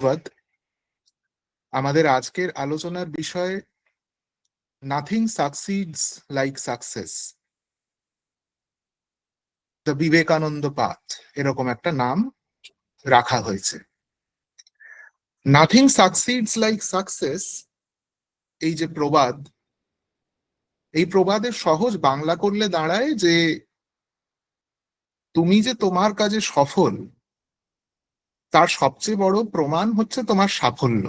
ধন্যবাদ। আমাদের আজকের আলোচনার বিষয় nothing succeeds like success, the Vivekananda path, এরকম একটা নাম রাখা হয়েছে। নাথিং সাকসিডস লাইক সাকসেস, এই যে প্রবাদ, এই প্রবাদের সহজ বাংলা করলে দাঁড়ায় যে তুমি যে তোমার কাজে সফল, তার সবচেয়ে বড় প্রমাণ হচ্ছে তোমার সাফল্য।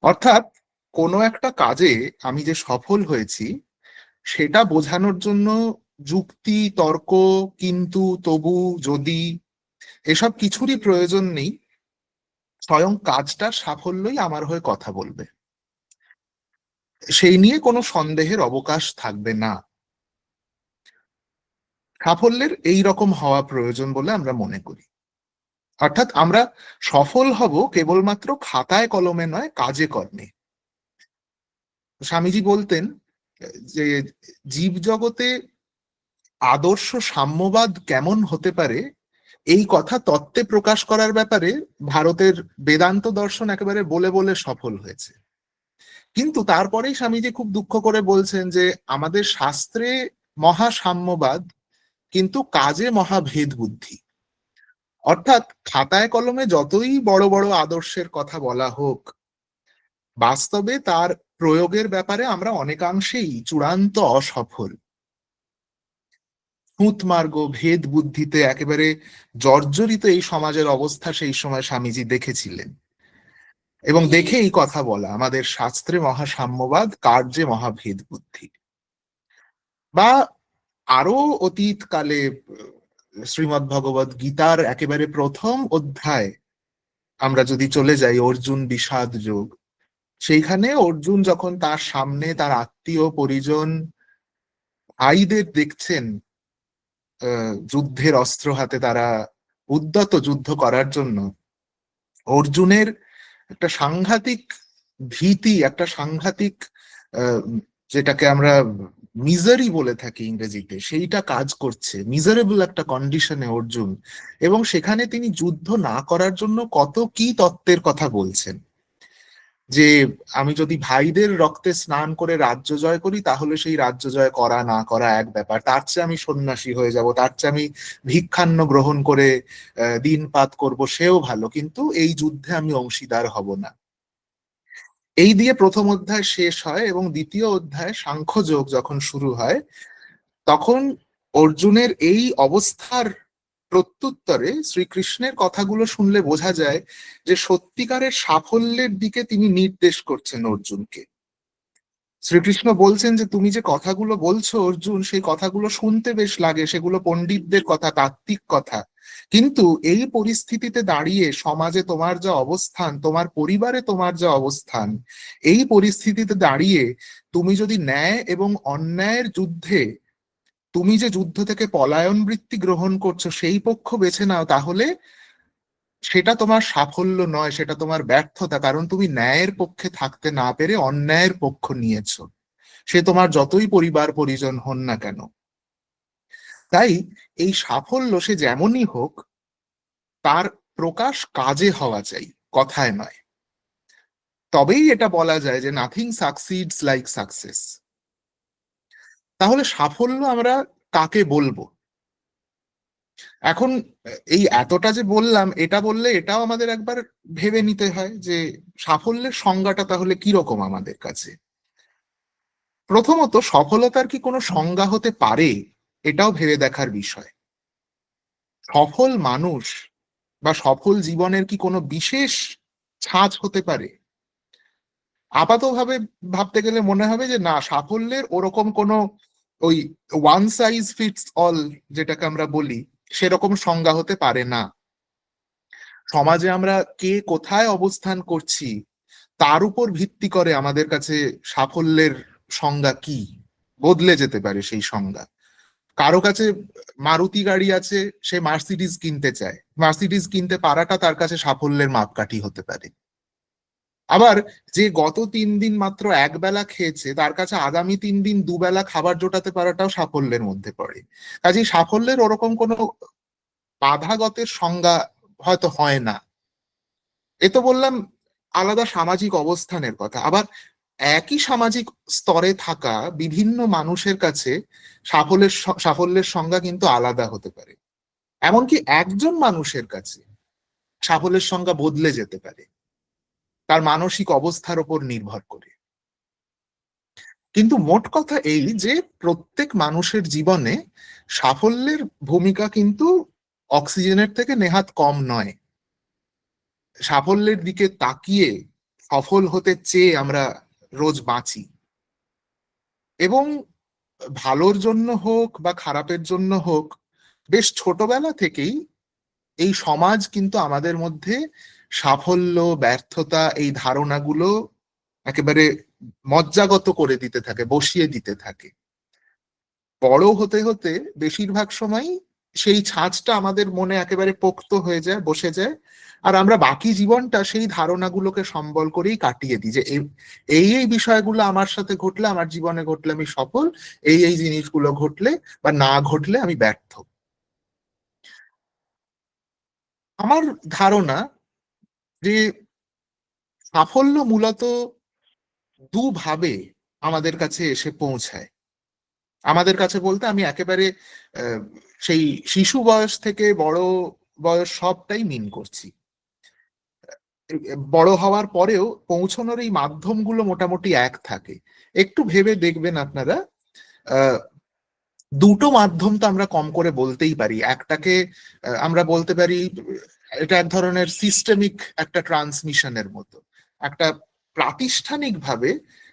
অর্থাৎ কোনো একটা কাজে আমি যে সফল হয়েছি সেটা বোঝানোর জন্য যুক্তি, তর্ক, কিন্তু, তবু, যদি এসব কিছুরই প্রয়োজন নেই। স্বয়ং কাজটার সাফল্যই আমার হয়ে কথা বলবে, সেই নিয়ে কোনো সন্দেহের অবকাশ থাকবে না। সাফল্যের এই রকম হওয়া প্রয়োজন বলে আমরা মনে করি। অর্থাৎ আমরা সফল হব কেবলমাত্র খাতায় কলমে নয়, কাজে কর্মে। স্বামীজি বলতেন যে জীবজগতে আদর্শ সাম্যবাদ কেমন হতে পারে এই কথা তত্ত্বে প্রকাশ করার ব্যাপারে ভারতের বেদান্ত দর্শন একেবারে বলে বলে সফল হয়েছে। কিন্তু তারপরেই স্বামীজি খুব দুঃখ করে বলছেন যে আমাদের শাস্ত্রে মহাসাম্যবাদ, কিন্তু কাজে মহাভেদ বুদ্ধি। অর্থাৎ খাতায় কলমে যতই বড় বড় আদর্শের কথা বলা হোক, বাস্তবে তার প্রয়োগের ব্যাপারে আমরা অনেকাংশেই চূড়ান্ত অসফল। মার্গ ভেদ বুদ্ধিতে একেবারে জর্জরিত এই সমাজের অবস্থা সেই সময় স্বামীজি দেখেছিলেন, এবং দেখে এই কথা বলা আমাদের শাস্ত্রে মহাসাম্যবাদ, কার্যে মহাভেদ বুদ্ধি। বা আরো অতীতকালে শ্রীমদ্ ভগবদ গীতার একেবারে প্রথম অধ্যায় আমরা যদি চলে যাই, অর্জুন বিষাদ যোগ, সেইখানে অর্জুন যখন তার সামনে তার আত্মীয় পরিজন ভাইদের দেখছেন যুদ্ধের অস্ত্র হাতে তারা উদ্যত যুদ্ধ করার জন্য, অর্জুনের একটা সাংঘাতিক ভীতি, একটা সাংঘাতিক যেটাকে আমরা মিজারি বলে থাকি ইংরেজিতে, সেইটা কাজ করছে। মিজারেবল একটা কন্ডিশনে অর্জুন, এবং সেখানে তিনি যুদ্ধ না করার জন্য কত কি তত্ত্বের কথা বলছেন। যে আমি যদি ভাইদের রক্তে স্নান করে রাজ্য জয় করি, তাহলে সেই রাজ্য জয় করা না করা এক ব্যাপার, তার চেয়ে আমি সন্ন্যাসী হয়ে যাব, তার চেয়ে আমি ভিক্ষান্ন গ্রহণ করে দিনপাত করব, সেও ভালো, কিন্তু এই যুদ্ধে আমি অংশীদার হব না। এই দিয়ে প্রথম অধ্যায় শেষ হয়, এবং দ্বিতীয় অধ্যায় সাংখ্যযোগ যখন শুরু হয়, তখন অর্জুনের এই অবস্থার প্রত্যুত্তরে শ্রীকৃষ্ণের কথাগুলো শুনলে বোঝা যায় যে সত্যিকারের সাফল্যের দিকে তিনি নির্দেশ করছেন অর্জুনকে। শ্রীকৃষ্ণ বলছেন যে তুমি যে কথাগুলো বলছো অর্জুন, সেই কথাগুলো শুনতে বেশ লাগে, সেগুলো পণ্ডিতদের কথা, তাত্ত্বিক কথা, কিন্তু এই পরিস্থিতিতে দাঁড়িয়ে সমাজে তোমার যা অবস্থান, তোমার পরিবারে তোমার যা অবস্থান, এই পরিস্থিতিতে দাঁড়িয়ে তুমি যদি ন্যায় এবং অন্যায়ের যুদ্ধে, তুমি যে যুদ্ধ থেকে পলায়ন বৃত্তি গ্রহণ করছো সেই পক্ষ বেছে নাও, তাহলে সেটা তোমার সাফল্য নয়, সেটা তোমার ব্যর্থতা, কারণ তুমি ন্যায়ের পক্ষে থাকতে না পেরে অন্যায়ের পক্ষ নিয়েছো, সে তোমার যতই পরিবার পরিজন হন না কেন। তাই এই সাফল্য সে যেমনই হোক, তার প্রকাশ কাজে হওয়া চাই, কথায় নয়। তবেই এটা বলা যায় যে নাথিং সাকসিডস লাইক সাকসেস। তাহলে সাফল্য আমরা কাকে বলবো? এখন এই এতটা যে বললাম, এটা বললে এটাও আমাদের একবার ভেবে নিতে হয় যে সাফল্যের সংজ্ঞাটা তাহলে কি রকম আমাদের কাছে। প্রথমত, সফলতার কি কোনো সংজ্ঞা হতে পারে, এটাও ভেবে দেখার বিষয়। সফল মানুষ বা সফল জীবনের কি কোনো বিশেষ ছাঁচ হতে পারে? আপাতভাবে ভাবতে গেলে মনে হবে যে না, সাফল্যের ওরকম কোনো ওই ওয়ান সাইজ ফিটস অল যেটাকে আমরা বলি, সেরকম সংজ্ঞা হতে পারে না। সমাজে আমরা কে কোথায় অবস্থান করছি তার উপর ভিত্তি করে আমাদের কাছে সাফল্যের সংজ্ঞা কি বদলে যেতে পারে সেই সংজ্ঞা। কারো কাছে মারুতি গাড়ি আছে, সে মার্সিডিজ কিনতে চায়, মার্সিডিজ কিনতে পারাটা তার কাছে সাফল্যের মাপকাঠি হতে পারে। আবার যে গত 3 দিন মাত্র একবেলা খেয়েছে, তার কাছে আগামী 3 দিন দুবেলা খাবার জোটাতে পারাটাও সাফল্যের মধ্যে পড়ে। কাজেই সাফল্যের ওরকম কোনো বাধাগতের সংজ্ঞা হয়তো হয় না। এ তো বললাম আলাদা সামাজিক অবস্থানের কথা। আবার একই সামাজিক স্তরে থাকা বিভিন্ন মানুষের কাছে সাফল্যের সংজ্ঞা কিন্তু আলাদা হতে পারে। এমনকি একজন মানুষের কাছে সাফল্যের সংজ্ঞা বদলে যেতে পারে তার মানসিক অবস্থার উপর নির্ভর করে। কিন্তু মোট কথা এই যে প্রত্যেক মানুষের জীবনে সাফল্যের ভূমিকা কিন্তু অক্সিজেনের থেকে নেহাত কম নয়। সাফল্যের দিকে তাকিয়ে সফল হতে চেয়ে আমরা রোজ বাঁচি, এবং ভালোর জন্য হোক বা খারাপের জন্য হোক বেশ ছোটবেলা থেকেই এই সমাজ কিন্তু আমাদের মধ্যে সাফল্য ব্যর্থতা এই ধারণাগুলো একেবারে মজ্জাগত করে দিতে থাকে, বসিয়ে দিতে থাকে। বড় হতে হতে বেশিরভাগ সময় সেই ছাঁচটা আমাদের মনে একেবারে পোক্ত হয়ে যায়, বসে যায়, আর আমরা বাকি জীবনটা সেই ধারণাগুলোকে সম্বল করেই কাটিয়ে দিই যে এই এই বিষয়গুলো আমার সাথে ঘটলে, আমার জীবনে ঘটলে আমি সফল, এই এই জিনিসগুলো ঘটলে বা না ঘটলে আমি ব্যর্থ। আমার ধারণা যে সাফল্য মূলত দুভাবে আমাদের কাছে এসে পৌঁছায়। আমাদের কাছে বলতে আমি একেবারে আহ, সেই শিশু বয়স থেকে বড় বয়স সবটাই মিন করছি। বড় হওয়ার পরেও পৌঁছানোর এই মাধ্যমগুলো মোটামুটি এক থাকে। একটু ভেবে দেখবেন আপনারা, আহ, দুটো মাধ্যম তো আমরা কম করে বলতেই পারি। একটাকে আমরা বলতে পারি এটা এক ধরনের সিস্টেমিক একটা ট্রান্সমিশনের মতো। একটা প্রাতিষ্ঠানিকভাবে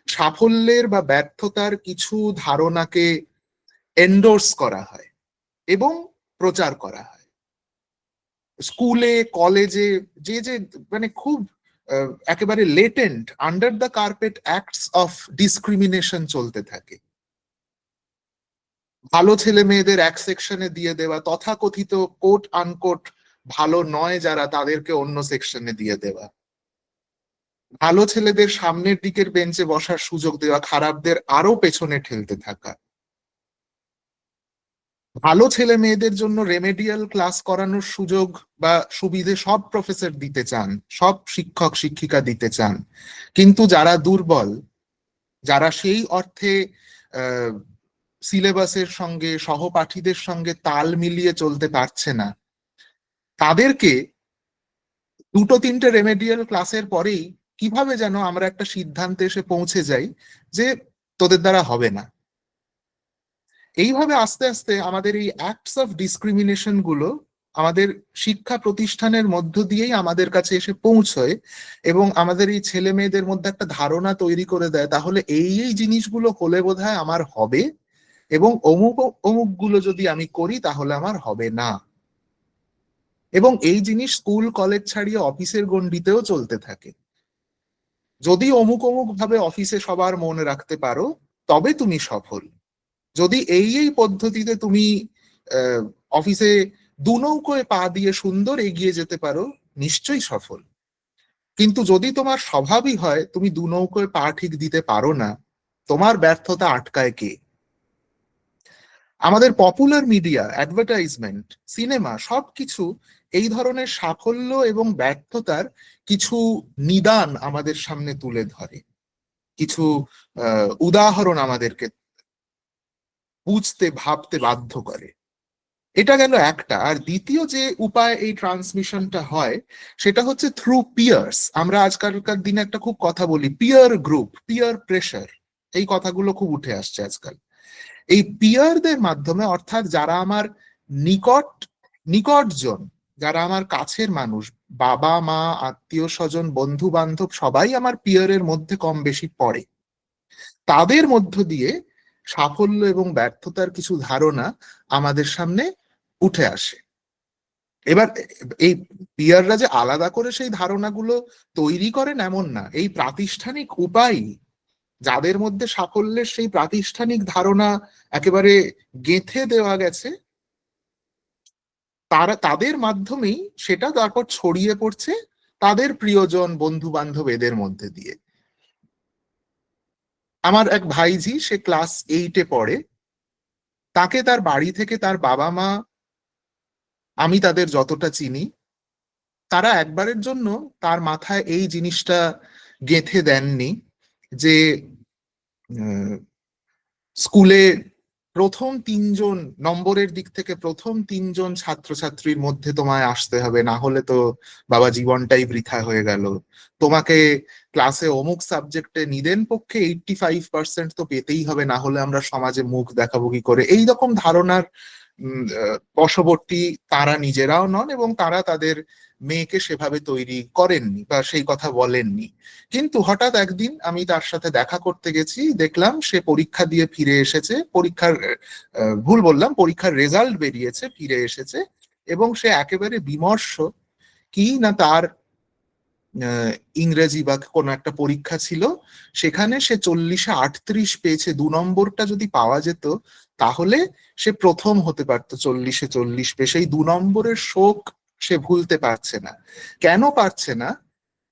সাফল্যের বা ব্যর্থতার কিছু ধারণাকে এন্ডোর্স করা হয় এবং প্রচার করা হয় স্কুলে কলেজে। যে যে মানে খুব একেবারে latent under the carpet acts of discrimination চলতে থাকে। ভালো ছেলে মেয়েদের এক সেকশনে দিয়ে দেওয়া, তথাকথিত কোট আনকোট ভালো নয় যারা, তাদেরকে অন্য সেকশনে দিয়ে দেওয়া, ভালো ছেলেদের সামনের দিকের বেঞ্চে বসার সুযোগ দেওয়া, খারাপদের আরো পেছনে ঠেলতে থাকা, ভালো ছেলে মেয়েদের জন্য রেমেডিয়াল ক্লাস করানোর সুযোগ বা সুবিধে সব প্রফেসর দিতে চান, সব শিক্ষক শিক্ষিকা দিতে চান, কিন্তু যারা দুর্বল, যারা সেই অর্থে সিলেবাসের সঙ্গে সহপাঠীদের সঙ্গে তাল মিলিয়ে চলতে পারছে না, তাদেরকে দুটো তিনটে রেমেডিয়াল ক্লাসের পরেই কিভাবে যেন আমরা একটা সিদ্ধান্তে এসে পৌঁছে যাই যে তোদের দ্বারা হবে না। এইভাবে আস্তে আস্তে আমাদের এই অ্যাক্টস অফ ডিসক্রিমিনেশন গুলো আমাদের শিক্ষা প্রতিষ্ঠানের মধ্য দিয়েই আমাদের কাছে এসে পৌঁছয়, এবং আমাদের এই ছেলে মেয়েদের মধ্যে একটা ধারণা তৈরি করে দেয় তাহলে এই এই জিনিসগুলো হলে বোধহয় আমার হবে, এবং অমুক অমুক গুলো যদি আমি করি তাহলে আমার হবে না। এবং এই জিনিস স্কুল কলেজ ছাড়িয়ে অফিসের গণ্ডিতেও চলতে থাকে। যদি অমুক অমুক ভাবে অফিসে সবার মন রাখতে পারো তবে তুমি সফল। যদি এই এই পদ্ধতিতে তুমি আহ, অফিসে দু নৌকোয় পা দিয়ে সুন্দর এগিয়ে যেতে পারো, নিশ্চয়ই সফল। কিন্তু যদি তোমার স্বভাবই হয় তুমি দু নৌকোয় পা ঠিক দিতে পারো না, তোমার ব্যর্থতা আটকায় কে? আমাদের পপুলার মিডিয়া, অ্যাডভার্টাইজমেন্ট, সিনেমা সবকিছু এই ধরনের সাফল্য এবং ব্যর্থতার কিছু নিদান আমাদের সামনে তুলে ধরে, কিছু উদাহরণ আমাদেরকে বুঝতে ভাবতে বাধ্য করে। এটা গেল একটা। আর দ্বিতীয় যে উপায় এই ট্রান্সমিশনটা হয় সেটা হচ্ছে থ্রু পিয়ার্স। আমরা আজকালকার দিনে একটা খুব কথা বলি, পিয়ার গ্রুপ, পিয়ার প্রেশার, এই কথাগুলো খুব উঠে আসছে আজকাল। এই পিয়ারদের মাধ্যমে, অর্থাৎ যারা আমার নিকট নিকটজন, যারা আমার কাছের মানুষ, বাবা মা আত্মীয় স্বজন বন্ধু বান্ধব সবাই আমার পিয়ারের মধ্যে কম বেশি পড়ে, তাদের মধ্য দিয়ে সাফল্য এবং ব্যর্থতার কিছু ধারণা আমাদের সামনে উঠে আসে। এবার এই পিয়াররা যে আলাদা করে সেই ধারণাগুলো তৈরি করেন এমন না, এই প্রাতিষ্ঠানিক উপায় যাদের মধ্যে সাফল্যের সেই প্রাতিষ্ঠানিক ধারণা একেবারে গেঁথে দেওয়া গেছে, তাদের মাধ্যমেই সেটা তারপর ছড়িয়ে পড়ছে তাদের প্রিয়জন বন্ধু বান্ধব এদের মধ্যে দিয়ে। আমার এক ভাইঝি, সে ক্লাস 8-এ পড়ে। তাকে তার বাড়ি থেকে তার বাবা মা, আমি তাদের যতটা চিনি, তারা একবারের জন্য তার মাথায় এই জিনিসটা গেঁথে দেননি যে স্কুলে প্রথম 3জন নম্বরের দিক থেকে প্রথম 3জন ছাত্রছাত্রীর মধ্যে তোমায় আসতে হবে, না হলে তো বাবা জীবনটাই বৃথা হয়ে গেল। তোমাকে ক্লাসে অমুক সাবজেক্টে নিদেন পক্ষে 85% তো পেতেই হবে, না হলে আমরা সমাজে মুখ দেখাবো কি করে। এই রকম ধারণার বশবর্তী তারা নিজেরাও নন, এবং তারা তাদের মেয়েকে সেভাবে তৈরি করেননি বা সেই কথা বলেননি। কিন্তু হঠাৎ একদিন আমি তার সাথে দেখা করতে গেছি, দেখলাম সে পরীক্ষা দিয়ে ফিরে এসেছে, ভুল বললাম, পরীক্ষার রেজাল্ট বেরিয়েছে, ফিরে এসেছে, এবং সে একেবারে বিমর্ষ। কি না, তার ইংরেজি বা কোনো একটা পরীক্ষা ছিল, সেখানে সে 40-এ 38 পেয়েছে। 2 নম্বরটা যদি পাওয়া যেত তাহলে সে প্রথম হতে পারতো। 40-এ 40 পেয়ে সেই 2 নম্বরের শোক সে ভুলতে পারছে না। কেন পারছে না?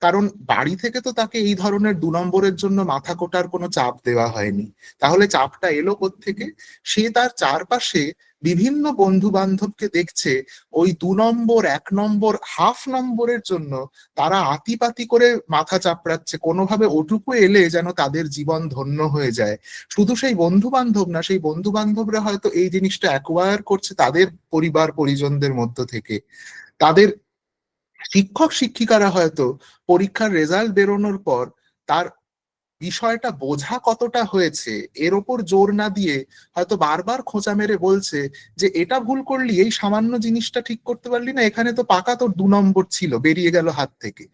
কারণ বাড়ি থেকে তো তাকে এই ধরনের 2 নম্বরের জন্য মাথা কোটার কোনো চাপ দেওয়া হয়নি। তাহলে চাপটা এলো কোত্থেকে? সে তার চারপাশে বিভিন্ন বন্ধু বান্ধবকে দেখছে ওই 2 নম্বর, 1 নম্বর, হাফ নম্বরের জন্য তারা আতিপাতি করে মাথা চাপড়াচ্ছে, কোনোভাবে ওটুকু এলে যেন তাদের জীবন ধন্য হয়ে যায়। শুধু সেই বন্ধু বান্ধব না, সেই বন্ধু বান্ধবরা হয়তো এই জিনিসটা অ্যাকোয়ার করছে তাদের পরিবার পরিজনদের মধ্য থেকে। তাদের শিক্ষক শিক্ষিকারা হয়তো পরীক্ষার রেজাল্ট বেরোনোর পর তার বিষয়টা বোঝা কতটা হয়েছে এর ওপর জোর না দিয়ে হয়তো বারবার খোঁচা মেরে বলছে যে এটা ভুল করলি, এই সামান্য জিনিসটা ঠিক করতে পারলি না, এখানে তো পাকা তোর 2 নম্বর ছিল, বেরিয়ে গেল হাত থেকে।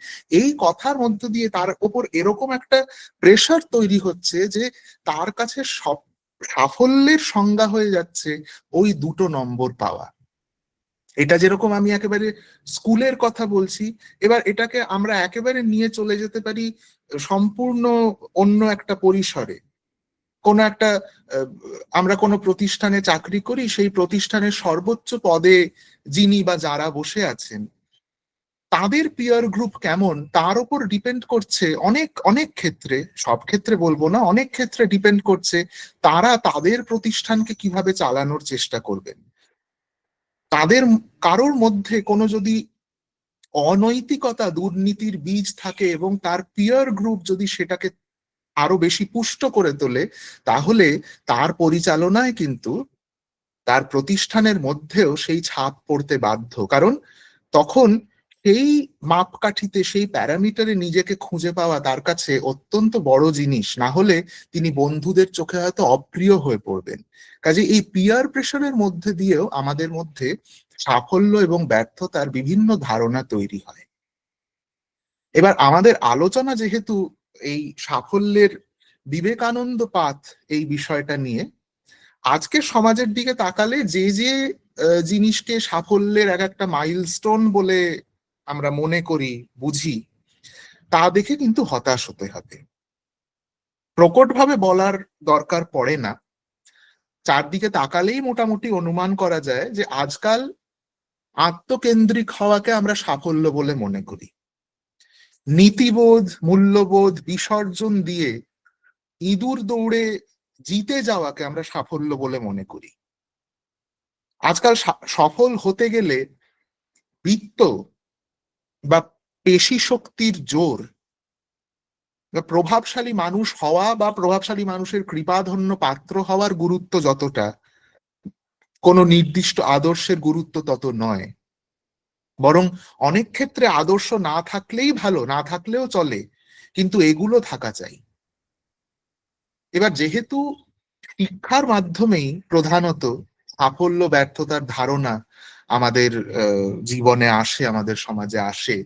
এই কথার মধ্য দিয়ে তার ওপর এরকম একটা প্রেশার তৈরি হচ্ছে যে তার কাছে সব সাফল্যের সংজ্ঞা হয়ে যাচ্ছে ওই 2 নম্বর পাওয়া। এটা যেরকম আমি একেবারে স্কুলের কথা বলছি, এবার এটাকে আমরা একেবারে নিয়ে চলে যেতে পারি সম্পূর্ণ অন্য একটা পরিসরে। কোনো একটা আহ, আমরা কোনো প্রতিষ্ঠানে চাকরি করি, সেই প্রতিষ্ঠানের সর্বোচ্চ পদে যিনি বা যারা বসে আছেন তাদের পিয়ার গ্রুপ কেমন তার উপর ডিপেন্ড করছে অনেক অনেক ক্ষেত্রে, সব ক্ষেত্রে বলবো না, অনেক ক্ষেত্রে ডিপেন্ড করছে তারা তাদের প্রতিষ্ঠানকে কিভাবে চালানোর চেষ্টা করবেন। তাদের কারোর মধ্যে কোনো যদি অনৈতিকতা, দুর্নীতির বীজ থাকে এবং তার পিয়ার গ্রুপ যদি সেটাকে আরো বেশি পুষ্ট করে তোলে, তাহলে তার পরিচালনায় কিন্তু তার প্রতিষ্ঠানের মধ্যেও সেই ছাপ পড়তে বাধ্য। কারণ তখন সেই মাপকাঠিতে, সেই প্যারামিটারে নিজেকে খুঁজে পাওয়া তার কাছে অত্যন্ত বড় জিনিস, না হলে তিনি বন্ধুদের চোখে হয়তো অপ্রিয় হয়ে পড়বেন। কাজে এই পিয়ার প্রেশারের মধ্যে দিয়েও আমাদের মধ্যে সাফল্য এবং ব্যর্থতার বিভিন্ন ধারণা তৈরি হয়। এবার আমাদের আলোচনা যেহেতু এই সাফল্যের বিবেকানন্দ পাথ, এই বিষয়টা নিয়ে, আজকের সমাজের দিকে তাকালে যে যে জিনিসকে সাফল্যের এক একটা মাইলস্টোন বলে আমরা মনে করি, বুঝি, তা দেখে কিন্তু হতাশ হতে হবে। প্রকটভাবে বলার দরকার পড়ে না, চারদিকে তাকালেই মোটামুটি অনুমান করা যায় যে আজকাল আত্মকেন্দ্রিক হওয়াকে আমরা সাফল্য বলে মনে করি। নীতিবোধ, মূল্যবোধ বিসর্জন দিয়ে ইঁদুর দৌড়ে জিতে যাওয়াকে আমরা সাফল্য বলে মনে করি। আজকাল সফল হতে গেলে বৃত্ত বা পেশি শক্তির জোর বা প্রভাবশালী মানুষ হওয়া বা প্রভাবশালী মানুষের কৃপাধন্য পাত্র হওয়ার গুরুত্ব যতটা, কোনো নির্দিষ্ট আদর্শের গুরুত্ব তত নয়। বরং অনেক ক্ষেত্রে আদর্শ না থাকলেই ভালো, না থাকলেও চলে, কিন্তু এগুলো থাকা চাই। এবার যেহেতু শিক্ষার মাধ্যমেই প্রধানত সাফল্য ব্যর্থতার ধারণা আমাদের জীবনে আসে, আমাদের সমাজে আসে,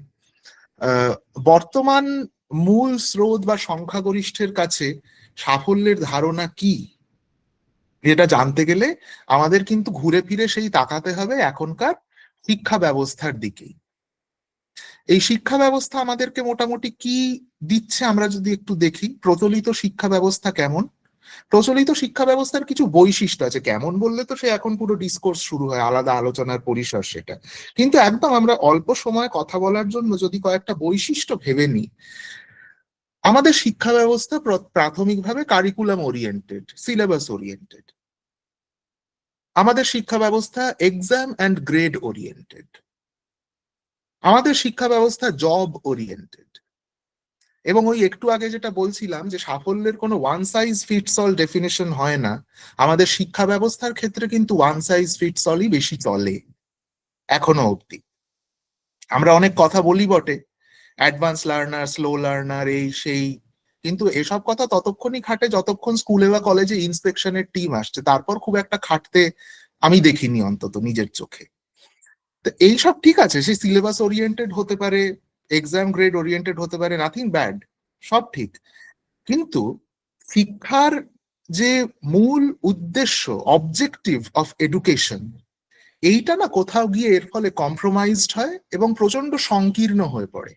আহ, বর্তমান মূল স্রোত বা সংখ্যাগরিষ্ঠের কাছে সাফল্যের ধারণা কি, এটা জানতে গেলে আমাদের কিন্তু ঘুরে ফিরে সেই তাকাতে হবে এখনকার শিক্ষা ব্যবস্থার দিকেই। এই শিক্ষা ব্যবস্থা আমাদেরকে মোটামুটি কি দিচ্ছে আমরা যদি একটু দেখি, প্রচলিত শিক্ষা ব্যবস্থা কেমন। প্রচলিত শিক্ষা ব্যবস্থার কিছু বৈশিষ্ট্য আছে, কেমন বললে তো সে এখন পুরো ডিসকোর্স শুরু হয়, আলাদা আলোচনার পরিসর সেটা। কিন্তু একদম আমরা অল্প সময় কথা বলার জন্য যদি কয়েকটা বৈশিষ্ট্য ভেবে নিই, আমাদের শিক্ষা ব্যবস্থা প্রাথমিকভাবে কারিকুলাম ওরিয়েন্টেড, সিলেবাস ওরিয়েন্টেড। আমাদের শিক্ষা ব্যবস্থা এক্সাম অ্যান্ড গ্রেড ওরিয়েন্টেড। আমাদের শিক্ষা ব্যবস্থা জব ওরিয়েন্টেড, এবং ওই একটু আগে যেটা বলছিলাম যে সাফল্যের কোনো one size fits all definition হয় না, আমাদের শিক্ষা ব্যবস্থার ক্ষেত্রে কিন্তু ওয়ান সাইজ ফিটস অলই বেশি চলে এখনো অব্দি। আমরা অনেক কথা বলি বটে, অ্যাডভান্স লার্নার, স্লো লার্নার, এই সেই, কিন্তু এসব কথা ততক্ষণই খাটে যতক্ষণ স্কুলে বা কলেজে ইন্সপেকশনের টিম আসছে, তারপর খুব একটা খাটতে আমি দেখিনি অন্তত নিজের চোখে। তো এইসব ঠিক আছে, সে সিলেবাস ওরিয়েন্টেড হতে পারে, এক্সাম গ্রেড ওরিয়েন্টেড হতে পারে, নাথিং ব্যাড, সব ঠিক। কিন্তু শিক্ষার যে মূল উদ্দেশ্য, অবজেক্টিভ অফ এডুকেশন, এইটা না কোথাও গিয়ে এর ফলে কম্প্রোমাইজড হয় এবং প্রচন্ড সংকীর্ণ হয়ে পড়ে।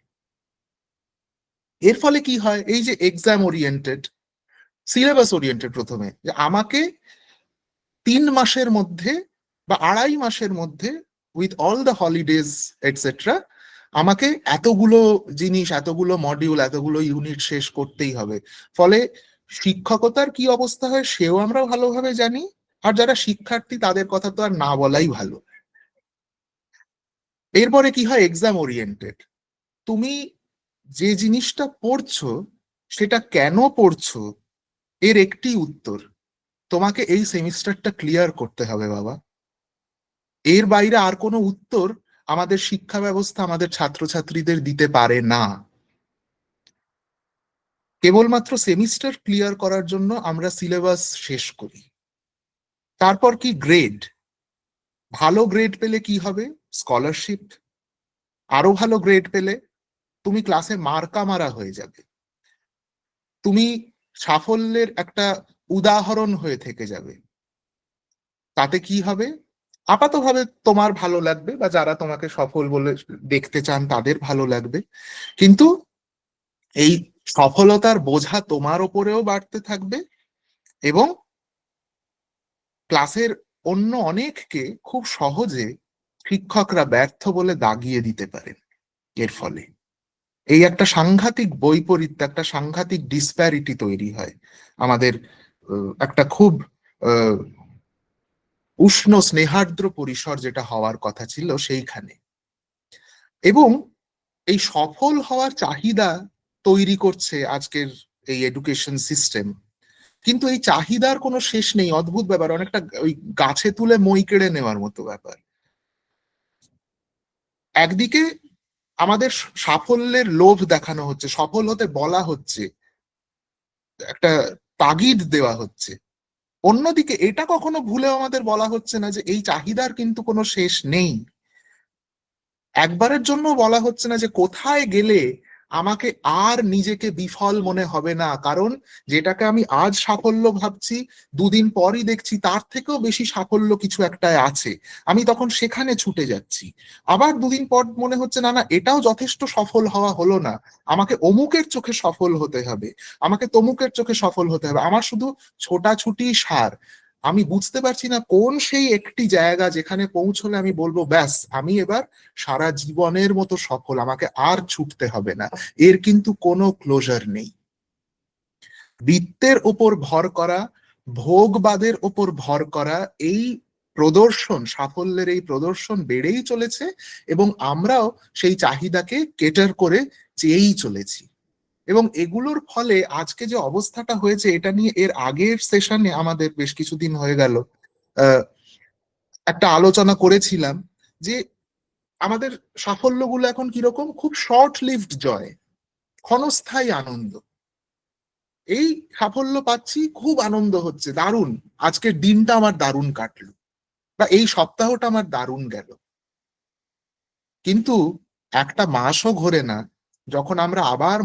এর ফলে কি হয়, এই যে এক্সাম ওরিয়েন্টেড, সিলেবাস ওরিয়েন্টেড, প্রথমে যে আমাকে 3 মাসের মধ্যে বা 2.5 মাসের মধ্যে, with all the holidays etcetera, আমাকে এতগুলো জিনিস, এতগুলো মডিউল, এতগুলো ইউনিট শেষ করতেই হবে। ফলে শিক্ষকতার কি অবস্থা হয় সেও আমরা ভালোভাবে জানি, আর যারা শিক্ষার্থী তাদের কথা তো আর না বলাই ভালো। এরপরে কি হয়, এক্সাম ওরিয়েন্টেড, তুমি যে জিনিসটা পড়ছো সেটা কেন পড়ছো এর একটি উত্তর, তোমাকে এই সেমিস্টারটা ক্লিয়ার করতে হবে বাবা। এর বাইরে আর কোনো উত্তর আমাদের শিক্ষা ব্যবস্থা আমাদের ছাত্রছাত্রীদের দিতে পারে না। কেবলমাত্র সেমিস্টার ক্লিয়ার করার জন্য আমরা সিলেবাস শেষ করি। তারপর কি গ্রেড, ভালো গ্রেড পেলে কি হবে, স্কলারশিপ। আরো ভালো গ্রেড পেলে তুমি ক্লাসে মার্কা মারা হয়ে যাবে, তুমি সাফল্যের একটা উদাহরণ হয়ে থেকে যাবে। তাতে কি হবে, আপাতভাবে তোমার ভালো লাগবে, বা যারা তোমাকে সফল বলে দেখতে চান তাদের ভালো লাগবে, কিন্তু এই সফলতার বোঝা তোমার ওপরেও বাড়তে থাকবে, এবং ক্লাসের অন্য অনেককে খুব সহজে শিক্ষকরা ব্যর্থ বলে দাগিয়ে দিতে পারেন। এর ফলে এই একটা সাংঘাতিক বৈপরীত্য, একটা সাংঘাতিক ডিসপ্যারিটি তৈরি হয় আমাদের, একটা খুব আহ, উষ্ণ স্নেহার্দ্র পরিসর যেটা হওয়ার কথা ছিল সেইখানে। এবং এই সফল হওয়ার চাহিদা তৈরি করছে আজকের এই এডুকেশন সিস্টেম, কিন্তু এই চাহিদার কোনো শেষ নেই। অদ্ভুত ব্যাপার, অনেকটা ওই গাছে তুলে মই কেড়ে নেওয়ার মতো ব্যাপার। একদিকে আমাদের সাফল্যের লোভ দেখানো হচ্ছে, সফল হতে বলা হচ্ছে, একটা তাগিদ দেওয়া হচ্ছে। অন্যদিকে এটা কখনো ভুলেও আমাদের বলা হচ্ছে না যে এই চাহিদার কিন্তু কোনো শেষ নেই। একবারের জন্য বলা হচ্ছে না যে কোথায় গেলে আমাকে আর নিজেকে বিফল মনে হবে না, কারণ যেটাকে আমি আজ সাফল্য ভাবছি 2 দিন পরই দেখছি তার থেকেও বেশি সাফল্য কিছু একটা আছে, আমি তখন সেখানে ছুটে যাচ্ছি। আবার 2 দিন পর মনে হচ্ছে না না, এটাও যথেষ্ট সফল হওয়া হলো না, আমাকে অমুকের চোখে সফল হতে হবে, আমাকে তমুকের চোখে সফল হতে হবে, আমার শুধু ছোটাছুটি সার। আমি বুঝতে পারছি না কোন সেই একটি জায়গা যেখানে পৌঁছলে আমি বলবো ব্যাস আমি এবার সারা জীবনের মতো সফল, আমাকে আর ছুটতে হবে না। এর কিন্তু কোনো ক্লোজার নেই। বৃত্তের ওপর ভর করা, ভোগবাদের ওপর ভর করা, এই প্রদর্শন, সাফল্যের এই প্রদর্শন বেড়েই চলেছে, এবং আমরাও সেই চাহিদাকে কেটার করে চেয়েই চলেছি। এবং এগুলোর ফলে আজকে যে অবস্থাটা হয়েছে, এটা নিয়ে এর আগের সেশনে আমাদের বেশ কিছুদিন হয়ে গেল আহ, একটা আলোচনা করেছিলাম যে আমাদের সাফল্যগুলো এখন কিরকম, খুব শর্ট লিভড জয়, ক্ষণস্থায়ী আনন্দ। এই সাফল্য পাচ্ছি, খুব আনন্দ হচ্ছে, দারুণ, আজকের দিনটা আমার দারুণ কাটলো, বা এই সপ্তাহটা আমার দারুণ গেল। কিন্তু একটা মাসও ঘোরে না যখন আমরা আবার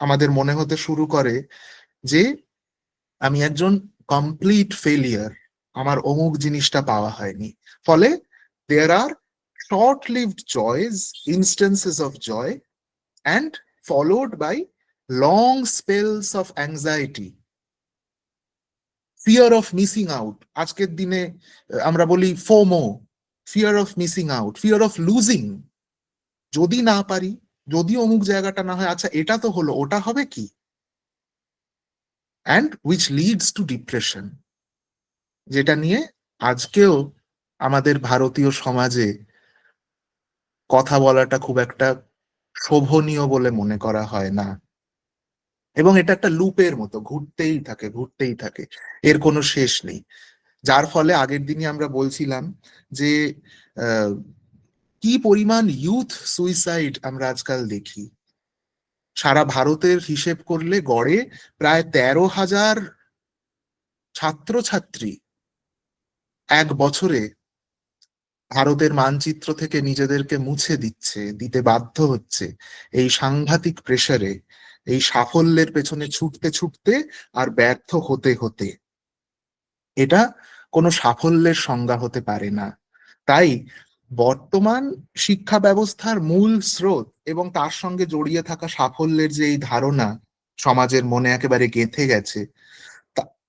আমাদের মনে হতে শুরু করে যে আমি একজন কমপ্লিট ফেলিয়ার, আমার অমুক জিনিসটা পাওয়া হয়নি। ফলে there are short lived joys, instances of joy, and followed by long spells of anxiety, fear of missing out। আজকের দিনে আমরা বলি FOMO, fear of missing out, fear of losing, যদি না পারি, যদি অমুক জায়গাটা না হয়, আচ্ছা এটা তো হলো, ওটা হবে কি, and which leads to depression, যেটা নিয়ে আজকেও আমাদের ভারতীয় সমাজে কথা বলাটা খুব একটা শোভনীয় বলে মনে করা হয় না, এবং এটা একটা লুপের মতো ঘুরতেই থাকে ঘুরতেই থাকে, এর কোনো শেষ নেই। যার ফলে আগের দিনই আমরা বলছিলাম যে আহ, কি পরিমাণ ইউথ সুইসাইড আমরা আজকাল দেখি। সারা ভারতের হিসেব করলে গড়ে প্রায় 13,000 ছাত্রছাত্রী এক বছরে ভারতের মানচিত্র থেকে নিজেদেরকে মুছে দিতে বাধ্য হচ্ছে এই সাংঘাতিক প্রেসারে, এই সাফল্যের পেছনে ছুটতে ছুটতে আর ব্যর্থ হতে হতে। এটা কোনো সাফল্যের সংজ্ঞা হতে পারে না। তাই বর্তমান শিক্ষা ব্যবস্থার মূল স্রোত এবং তার সঙ্গে জড়িয়ে থাকা সাফল্যের যে এই ধারণা সমাজের মনে একেবারে গেঁথে গেছে,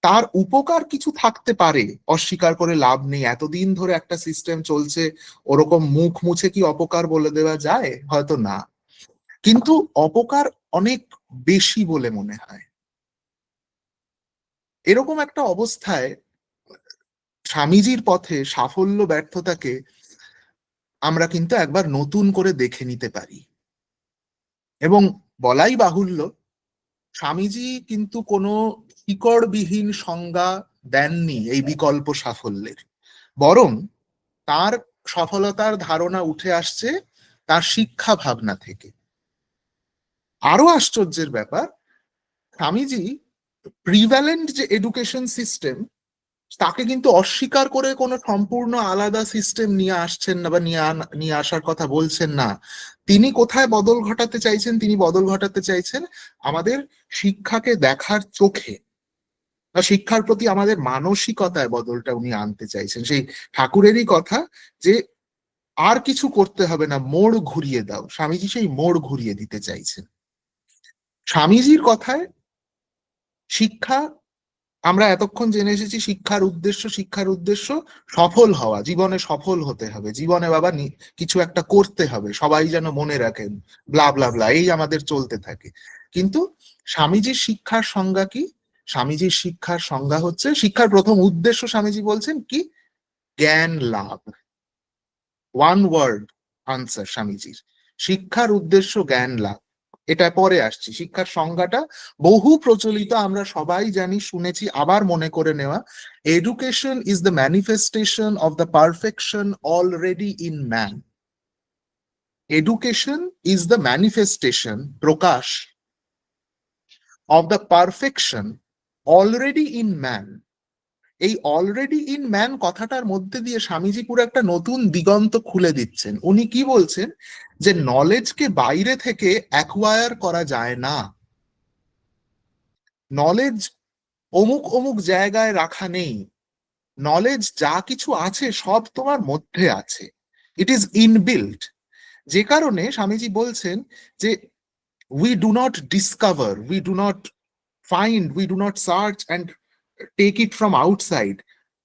তার উপকার কিছু থাকতে পারে, অস্বীকার করে লাভ নেই। এতদিন ধরে একটা সিস্টেম চলছে, ওরকম মুখ মুছে কি অপকার বলে দেওয়া যায়? হয়তো না, কিন্তু অপকার অনেক বেশি বলে মনে হয়। এরকম একটা অবস্থায় স্বামীজির পথে সাফল্য ব্যর্থতাকে আমরা কিন্তু একবার নতুন করে দেখে নিতে পারি। এবং বলাই বাহুল্য, স্বামীজি কিন্তু কোনো শিকড়বিহীন সংজ্ঞা দেননি এই বিকল্প সাফল্যের, বরং তার সফলতার ধারণা উঠে আসছে তার শিক্ষা ভাবনা থেকে। আরো আশ্চর্যের ব্যাপার, স্বামীজি প্রিভ্যালেন্ট যে এডুকেশন সিস্টেম তাকে কিন্তু অস্বীকার করে কোনো সম্পূর্ণ আলাদা সিস্টেম নিয়ে আসছেন না, বা নিয়ে আসার কথা বলছেন না। তিনি কোথায় বদল ঘটাতে চাইছেন? তিনি বদল ঘটাতে চাইছেন আমাদের শিক্ষাকে দেখার চোখে, বা শিক্ষার প্রতি আমাদের মানসিকতায় বদলটা উনি আনতে চাইছেন। সেই ঠাকুরেরই কথা যে আর কিছু করতে হবে না, মোড় ঘুরিয়ে দাও। স্বামীজি সেই মোড় ঘুরিয়ে দিতে চাইছেন। স্বামীজির কথায় শিক্ষা, আমরা এতক্ষণ জেনে এসেছি শিক্ষার উদ্দেশ্য সফল হওয়া, জীবনে সফল হতে হবে, জীবনে বাবা কিছু একটা করতে হবে, সবাই যেন মনে রাখেন, ব্লা ব্লা ব্লা, এই আমাদের চলতে থাকে। কিন্তু স্বামীজির শিক্ষার সংজ্ঞা কি? স্বামীজির শিক্ষার সংজ্ঞা হচ্ছে, শিক্ষার প্রথম উদ্দেশ্য স্বামীজি বলছেন কি? জ্ঞান লাভ। ওয়ান ওয়ার্ড আনসার স্বামীজির, শিক্ষার উদ্দেশ্য জ্ঞান লাভ। এটা পরে আসছি, শিক্ষার সংজ্ঞাটা বহু প্রচলিত, আমরা সবাই জানি, শুনেছি, আবার মনে করে নেওয়া। Education is the manifestation of the perfection already in man. Education is the manifestation, Prakash, of the perfection already in man. এই অলরেডি ইন ম্যান কথাটার মধ্যে দিয়ে স্বামীজি পুরো একটা নতুন দিগন্ত খুলে দিচ্ছেন। উনি কি বলছেন? যে নলেজকে বাইরে থেকে অ্যাকোয়ার করা যায় না। নলেজ অমুক অমুক জায়গায় রাখা নেই। নলেজ যা কিছু আছে সব তোমার মধ্যে আছে, ইট ইজ ইনবিল্ট। যে কারণে স্বামীজি বলছেন যে we do not discover, we do not find, we do not search and take it from outside.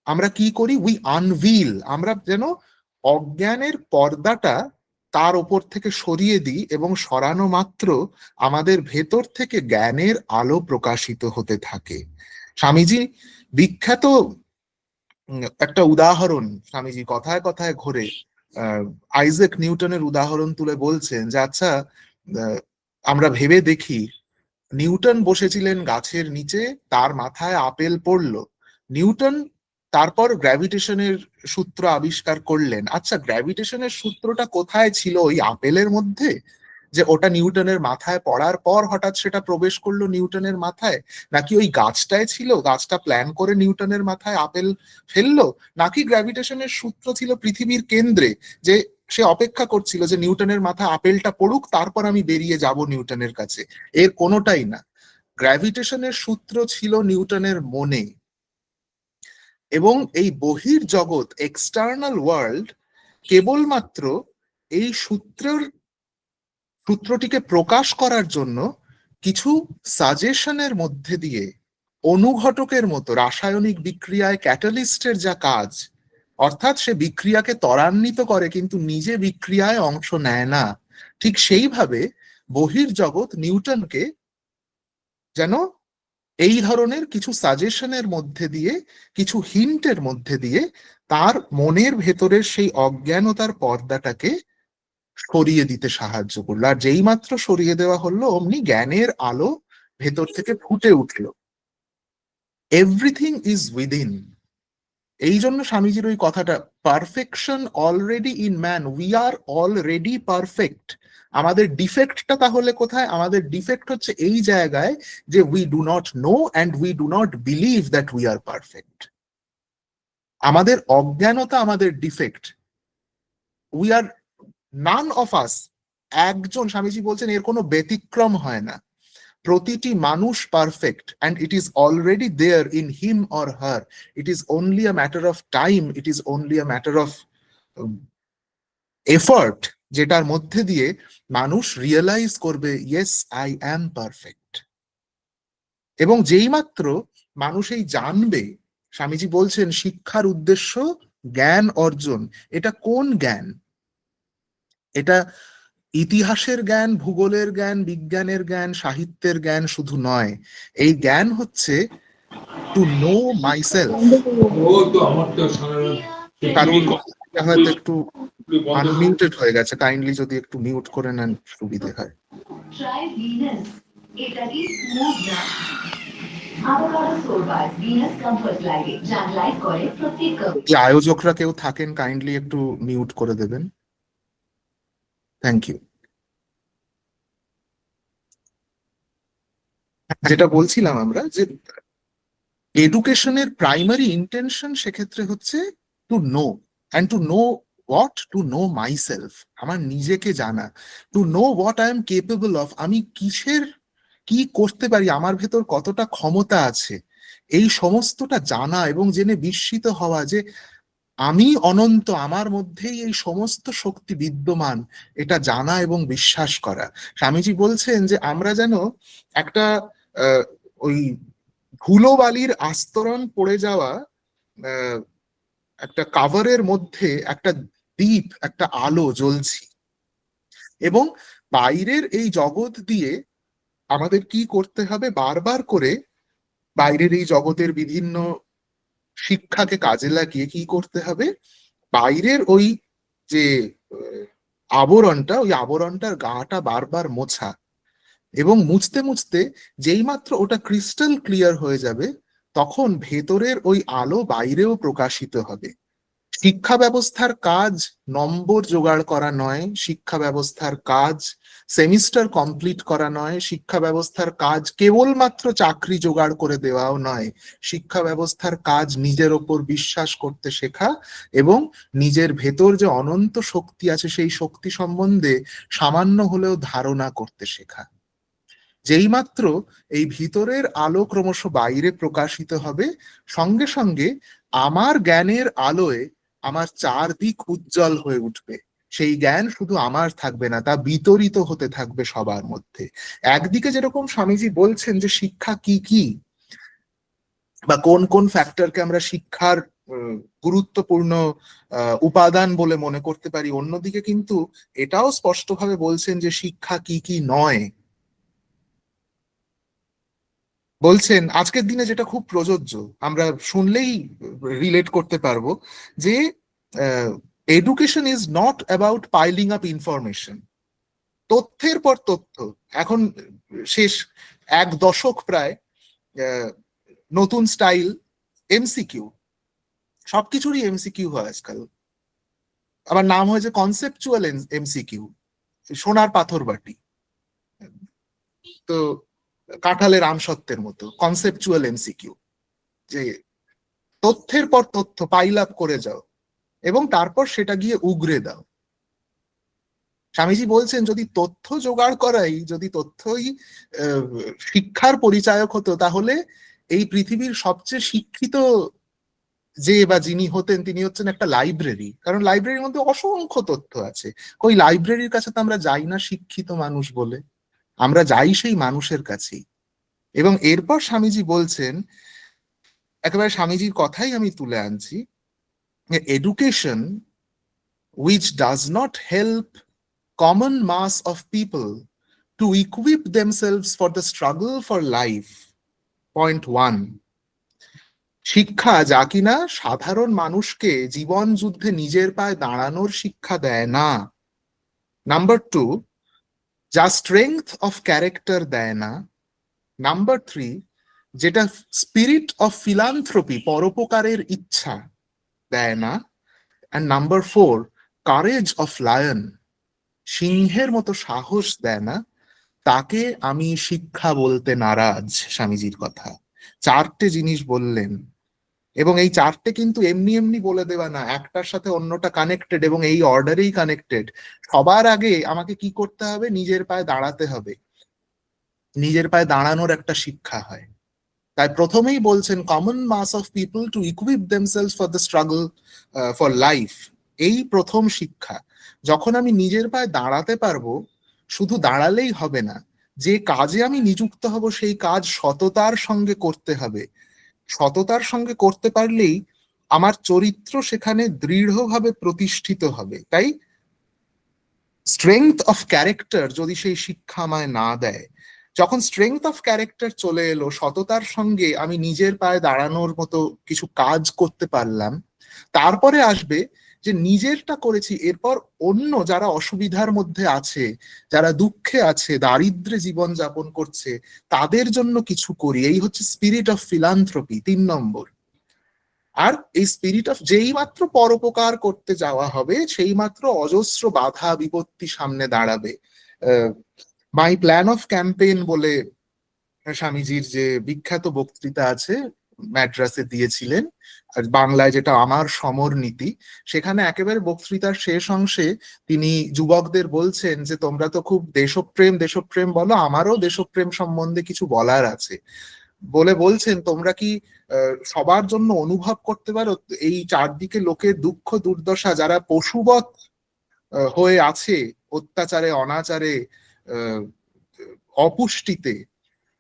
আমরা কি করি? We unveil. আমরা যেন অজ্ঞানের পর্দাটা তার ওপর থেকে সরিয়ে দিই, এবং সরানো মাত্র আমাদের ভেতর থেকে জ্ঞানের আলো প্রকাশিত হতে থাকে। স্বামীজি বিখ্যাত একটা উদাহরণ, স্বামীজি কথায় কথায় ঘোরে আইজ্যাক নিউটনের উদাহরণ তুলে বলছেন যে আচ্ছা, আহ, আমরা ভেবে দেখি, নিউটন বসেছিলেন গাছের নিচে, তার মাথায় আপেল পড়লো। নিউটন তারপর গ্র্যাভিটেশনের সূত্র আবিষ্কার করলেন। আচ্ছা, গ্র্যাভিটেশনের সূত্রটা কোথায় ছিল? ওই আপেলের মধ্যে? যে ওটা নিউটনের মাথায় পড়ার পর হঠাৎ সেটা প্রবেশ করলো নিউটনের মাথায়? নাকি ওই গাছটায় ছিল, গাছটা প্ল্যান করে নিউটনের মাথায় আপেল ফেললো? নাকি গ্র্যাভিটেশনের সূত্র ছিল পৃথিবীর কেন্দ্রে, যে সে অপেক্ষা করছিল যে নিউটনের মাথায় আপেলটা পড়ুক, তারপর আমি বেরিয়ে যাব নিউটনের কাছে? এর কোনোটাই না। গ্র্যাভিটেশনের সূত্র ছিল নিউটনের মনে, এবং এই বহির জগৎ, এক্সটার্নাল ওয়ার্ল্ড, কেবলমাত্র এই সূত্রটিকে প্রকাশ করার জন্য কিছু সাজেশনের মধ্যে দিয়ে, অনুঘটকের মতো, রাসায়নিক বিক্রিয়ায় ক্যাটালিস্টের যা কাজ, অর্থাৎ সে বিক্রিয়াকে ত্বরান্বিত করে কিন্তু নিজে বিক্রিয়ায় অংশ নেয় না, ঠিক সেইভাবে বহির্জগৎ নিউটনকে যেন এই ধরনের কিছু সাজেশনের মধ্যে দিয়ে, কিছু হিন্টের মধ্যে দিয়ে তার মনের ভেতরের সেই অজ্ঞানতার পর্দাটাকে সরিয়ে দিতে সাহায্য করলো। আর যেই মাত্র সরিয়ে দেওয়া হলো অমনি জ্ঞানের আলো ভেতর থেকে ফুটে উঠলো। Everything is within. এই জন্য স্বামীজির ওই কথাটা, perfection already in man, we are already perfect. আমাদের ডিফেক্টটা তাহলে কোথায়? আমাদের ডিফেক্ট হচ্ছে এই জায়গায় যে we do not know and we do not believe that we are perfect. আমাদের অজ্ঞানতা আমাদের defect. We are none of us, একজন, স্বামীজি বলছেন এর কোনো ব্যতিক্রম হয় না। প্রতিটি মানুষ perfect, and it is already there in him or her. It is only a matter of time, it is only a matter of effort, যেটার মধ্যে দিয়ে মানুষ রিয়েলাইজ করবে ইয়েস আই অ্যাম পারফেক্ট। এবং যেই মাত্র মানুষ এই জানবে, স্বামীজি বলছেন শিক্ষার উদ্দেশ্য জ্ঞান অর্জন। এটা কোন জ্ঞান? এটা ইতিহাসের জ্ঞান, ভূগোলের জ্ঞান, বিজ্ঞানের জ্ঞান, সাহিত্যের জ্ঞান শুধু নয়। এই জ্ঞান হচ্ছে টু নো মাইসেলফ। কারণ হয়তো একটু আনমিউটেড হয়ে গেছে, কাইন্ডলি যদি একটু মিউট করে নেন সুবিধে হয়। আয়োজকরা কেউ থাকেন কাইন্ডলি একটু মিউট করে দেবেন, থ্যাংক ইউ। যেটা বলছিলাম আমরা, যে এডুকেশনের প্রাইমারি ইন্টেনশন সেক্ষেত্রে হচ্ছে to know, and to know what? To know my self, আমার নিজেকে জানা। To know what I am capable of, আমি কিসের, কি করতে পারি, আমার ভেতর কতটা ক্ষমতা আছে, এই সমস্তটা জানা এবং জেনে বিস্মিত হওয়া যে আমি অনন্ত, আমার মধ্যেই এই সমস্ত শক্তি বিদ্যমান, এটা জানা এবং বিশ্বাস করা। স্বামীজি বলছেন যে আমরা যেন একটা ওই ধুলোবালির আস্তরণ পড়ে যাওয়া আহ, একটা কাভারের মধ্যে একটা দ্বীপ, একটা আলো জ্বলছি। এবং বাইরের এই জগৎ দিয়ে আমাদের কি করতে হবে? বারবার করে বাইরের এই জগতের বিভিন্ন শিক্ষাকে কাজে লাগিয়ে কি করতে হবে? বাইরের ওই যে আবরণটা, ওই আবরণটার গাটা বারবার মোছা। এবং মুছতে মুছতে যেই মাত্র ওটা ক্রিস্টাল ক্লিয়ার হয়ে যাবে, তখন ভেতরের ওই আলো বাইরেও প্রকাশিত হবে। শিক্ষা ব্যবস্থার কাজ নম্বর জোগাড় করা নয়, শিক্ষা ব্যবস্থার কাজ সেমিস্টার কমপ্লিট করা নয়, শিক্ষা ব্যবস্থার কাজ কেবলমাত্র চাকরি জোগাড় করে দেওয়াও নয়। শিক্ষা ব্যবস্থার কাজ নিজের ওপর বিশ্বাস করতে শেখা এবং নিজের ভেতর যে অনন্ত শক্তি আছে সেই শক্তি সম্বন্ধে সামান্য হলেও ধারণা করতে শেখা। যেই মাত্র এই ভিতরের আলো ক্রমশ বাইরে প্রকাশিত হবে, সঙ্গে সঙ্গে আমার জ্ঞানের আলোয় আমার চারদিক উজ্জ্বল হয়ে উঠবে। সেই জ্ঞান শুধু আমার থাকবে না, তা বিতরিত হতে থাকবে সবার মধ্যে। একদিকে যেরকম স্বামীজি বলছেন যে শিক্ষা কি কি, বা কোন কোন ফ্যাক্টরকে আমরা শিক্ষার গুরুত্বপূর্ণ উপাদান বলে মনে করতে পারি, অন্যদিকে কিন্তু এটাও স্পষ্টভাবে বলছেন যে শিক্ষা কি কি নয়। বলছেন আজকের দিনে যেটা খুব প্রযোজ্য, আমরা শুনলেই রিলেট করতে পারবো, যে education is not about piling up information. তথ্যের পর তথ্য, এখন শেষ এক দশক প্রায় নতুন স্টাইল এমসিকিউ, সবকিছুরই এমসিকিউ হয় আজকাল। আবার নাম হয়েছে কনসেপচুয়াল এমসিকিউ, সোনার পাথর বাটি, তো কাঁঠালের আমসত্ত্বের মতো কনসেপচুয়াল এমসিকিউ, যে তথ্যের পর তথ্য পাইল আপ করে যাও এবং তারপর সেটা গিয়ে উগরে দাও। স্বামীজি বলছেন যদি তথ্য জোগাড় করাই, যদি তথ্যই শিক্ষার পরিচায়ক হতো, তাহলে এই পৃথিবীর সবচেয়ে শিক্ষিত যে বা যিনি হতেন তিনি হচ্ছেন একটা লাইব্রেরি। কারণ লাইব্রেরির মধ্যে অসংখ্য তথ্য আছে। ওই লাইব্রেরির কাছে তো আমরা যাই না শিক্ষিত মানুষ বলে, আমরা যাই সেই মানুষের কাছেই। এবং এরপর স্বামীজি বলছেন, একেবারে স্বামীজির কথাই আমি তুলে আনছি, education which does not help common mass of people to equip themselves for the struggle for life. Point 1, শিক্ষা যা কিনা সাধারণ মানুষকে জীবন যুদ্ধে নিজের পায়ে দাঁড়ানোর শিক্ষা দেয় না, নাম্বার টু, যা স্ট্রেংথ অফ ক্যারেক্টার দেয় না। নাম্বার থ্রি, যেটা স্পিরিট অফ ফিলান্থ্রপি, পরোপকারের ইচ্ছা দেয় না। And number four, courage of lion, সিংহের মতো সাহস দেয় না, তাকে আমি শিক্ষা বলতে নারাজ। স্বামীজির কথা, চারটে জিনিস বললেন, এবং এই চারটে কিন্তু এমনি এমনি বলে দেওয়া না, একটার সাথে অন্যটা কানেক্টেড, এবং এই অর্ডারেই কানেক্টেড। সবার আগে আমাকে কি করতে হবে? নিজের পায়ে দাঁড়াতে হবে। নিজের পায়ে দাঁড়ানোর একটা শিক্ষা হয়। তাই প্রথমেই বলছেন, common mass of people to equip themselves for the struggle for life. এই প্রথম শিক্ষা। যখন আমি নিজের পায়ে দাঁড়াতে পারবো, শুধু দাঁড়ালেই হবে না, যে কাজে আমি নিযুক্ত হব সেই কাজ সততার সঙ্গে করতে হবে। সততার সঙ্গে করতে পারলেই আমার চরিত্র সেখানে দৃঢ়ভাবে প্রতিষ্ঠিত হবে। তাই স্ট্রেংথ অফ ক্যারেক্টার যদি সেই শিক্ষা আমায় না দেয়, যখন স্ট্রেংথ অফ ক্যারেক্টার চলে এলো, সততার সঙ্গে আমি নিজের পায়ে দাঁড়ানোর মতো কিছু কাজ করতে পারলাম, তারপরে আসবে যে নিজেরটা করেছি, এরপর অন্য যারা অসুবিধার মধ্যে আছে, যারা দুঃখে আছে, দারিদ্র্যে জীবন যাপন করছে, তাদের জন্য কিছু করি। এই হচ্ছে স্পিরিট অফ ফিলান্থ্রপি, 3 নম্বর। আর এই স্পিরিট অফ, যেই মাত্র পরোপকার করতে যাওয়া হবে সেই মাত্র অজস্র বাধা বিপত্তি সামনে দাঁড়াবে। মাই প্ল্যান অফ ক্যাম্পেইন বলে স্বামীজির যে বিখ্যাত বক্তৃতা আছে, ম্যাড্রাসে দিয়েছিলেন, আর বাংলায় যেটা আমার সমর নীতি, সেখানে একেবারে বক্তৃতার শেষ অংশে তিনি যুবকদের বলছেন যে তোমরা তো খুব দেশপ্রেম দেশপ্রেম বলো, আমারও দেশপ্রেম সম্বন্ধে কিছু বলার আছে। বলে বলছেন, তোমরা কি সবার জন্য অনুভব করতে পারো এই চারদিকে লোকের দুঃখ দুর্দশা, যারা পশুবৎ হয়ে আছে, অত্যাচারে, অনাচারে, আহ, অপুষ্টিতে,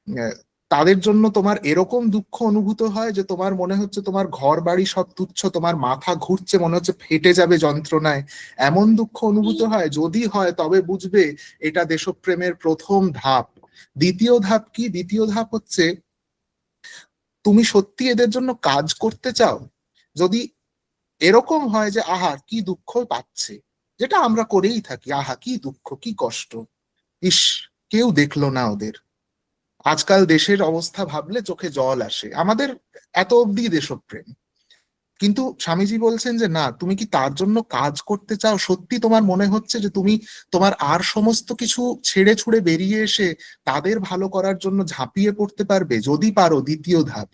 আহ, তাদের জন্য তোমার এরকম দুঃখ অনুভূত হয় যে তোমার মনে হচ্ছে তোমার ঘর বাড়ি সব তুচ্ছ, তোমার মাথা ঘুরছে, মনে হচ্ছে ফেটে যাবে যন্ত্রণায়, এমন দুঃখ অনুভূত হয়? যদি হয় তবে বুঝবে এটা দেশপ্রেমের প্রথম ধাপ। দ্বিতীয় ধাপ কি? দ্বিতীয় ধাপ হচ্ছে, তুমি সত্যি এদের জন্য কাজ করতে চাও। যদি এরকম হয় যে আহা কি দুঃখ পাচ্ছে, যেটা আমরা করেই থাকি, আহা কি দুঃখ কি কষ্ট, ইস কেউ দেখলো না ওদের, আজকাল দেশের অবস্থা ভাবলে চোখে জল আসে, আমাদের এত অব্দি দেশপ্রেম। কিন্তু স্বামীজি বলছেন যে না, তুমি কি তার জন্য কাজ করতে চাও? সত্যি তোমার মনে হচ্ছে যে তুমি তোমার আর সমস্ত কিছু ছেড়ে ছুড়ে বেরিয়ে এসে তাদের ভালো করার জন্য ঝাঁপিয়ে পড়তে পারবে? যদি পারো, দ্বিতীয় ধাপ।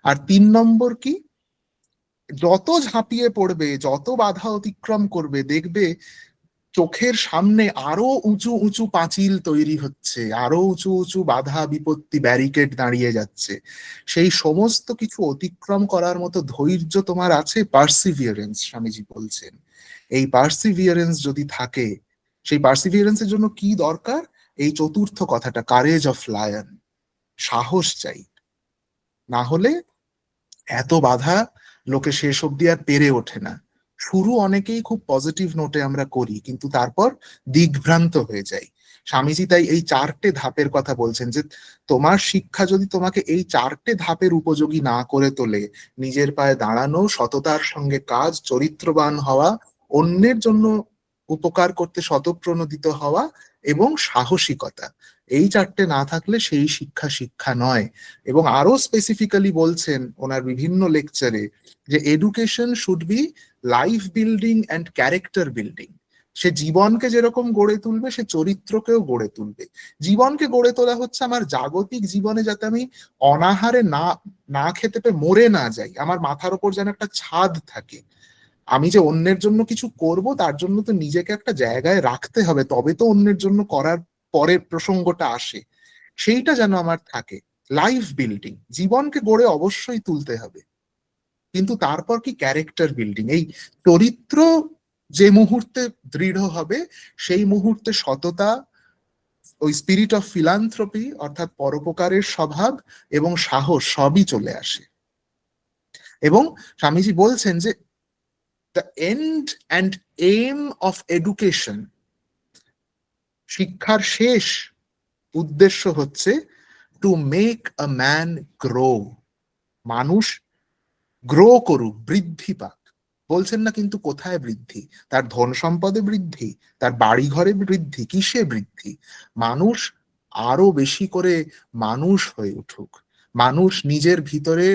আর 3 নম্বর কি? যত ঝাঁপিয়ে পড়বে, যত বাধা অতিক্রম করবে, দেখবে চোখের সামনে আরো উঁচু উঁচু পাঁচিল তৈরি হচ্ছে, আরো উঁচু উঁচু বাধা বিপত্তি, ব্যারিকেড দাঁড়িয়ে যাচ্ছে। সেই সমস্ত কিছু অতিক্রম করার মতো ধৈর্য তোমার আছে, পার্সিভিয়ারেন্স স্বামীজি বলছেন। এই পার্সিভিয়ারেন্স যদি থাকে, সেই পার্সিভিয়ারেন্সের জন্য কি দরকার? এই চতুর্থ কথাটা, কারেজ অফ লায়ন, সাহস চাই। না হলে এত বাধা লোকে শেষ অব্দি আর পেরে ওঠে না। শুরু অনেকেই খুব পজিটিভ নোটে আমরা করি, কিন্তু তারপর দিগ্ভ্রান্ত হয়ে যাই। স্বামীজি তাই এই চারটে ধাপের কথা বলছেন, যে তোমার শিক্ষা যদি তোমাকে এই চারটে ধাপের উপযোগী না করে তোলে, নিজের পায়ে দাঁড়ানো, সততার সঙ্গে কাজ, চরিত্রবান হওয়া, অন্যের জন্য উপকার করতে স্বতঃপ্রণোদিত হওয়া, এবং সাহসিকতা, এই চারটে না থাকলে সেই শিক্ষা শিক্ষা নয়। এবং আরো স্পেসিফিক্যালি বলছেন ওনার বিভিন্ন লেকচারে, যে education should be life building and character building. সে জীবনকে যেরকম গড়ে তুলবে, সে চরিত্রকেও গড়ে তুলবে। জীবনকে গড়ে তোলা হচ্ছে আমার জাগতিক জীবনে যাতে আমি অনাহারে না না খেতে পেয়ে মরে না যাই, আমার মাথার ওপর যেন একটা ছাদ থাকে। আমি যে অন্যের জন্য কিছু করব, তার জন্য তো নিজেকে একটা জায়গায় রাখতে হবে, তবে তো অন্যের জন্য করার পরের প্রসঙ্গটা আসে। সেইটা যেন আমার থাকে। লাইফ বিল্ডিং, জীবনকে গড়ে অবশ্যই তুলতে হবে, কিন্তু তারপর কি ক্যারেক্টার বিল্ডিং, এই চরিত্র যে মুহূর্তে দৃঢ় হবে, সেই মুহূর্তে সততা, ওই স্পিরিট অফ ফিলান্থ্রপি অর্থাৎ পরোপকারের স্বভাব এবং সাহস সবই চলে আসে। এবং স্বামীজি বলছেন যে the end and aim of education, শিক্ষার শেষ উদ্দেশ্য হচ্ছে to make a man grow, মানুষ গ্রো করুক, বৃদ্ধি পাক। বলছেন না কিন্তু কোথায় বৃদ্ধি, তার ধন সম্পদে বৃদ্ধি, তার বাড়ি ঘরে বৃদ্ধি, কিসে বৃদ্ধি? মানুষ আরো বেশি করে মানুষ হয়ে উঠুক, মানুষ নিজের ভিতরে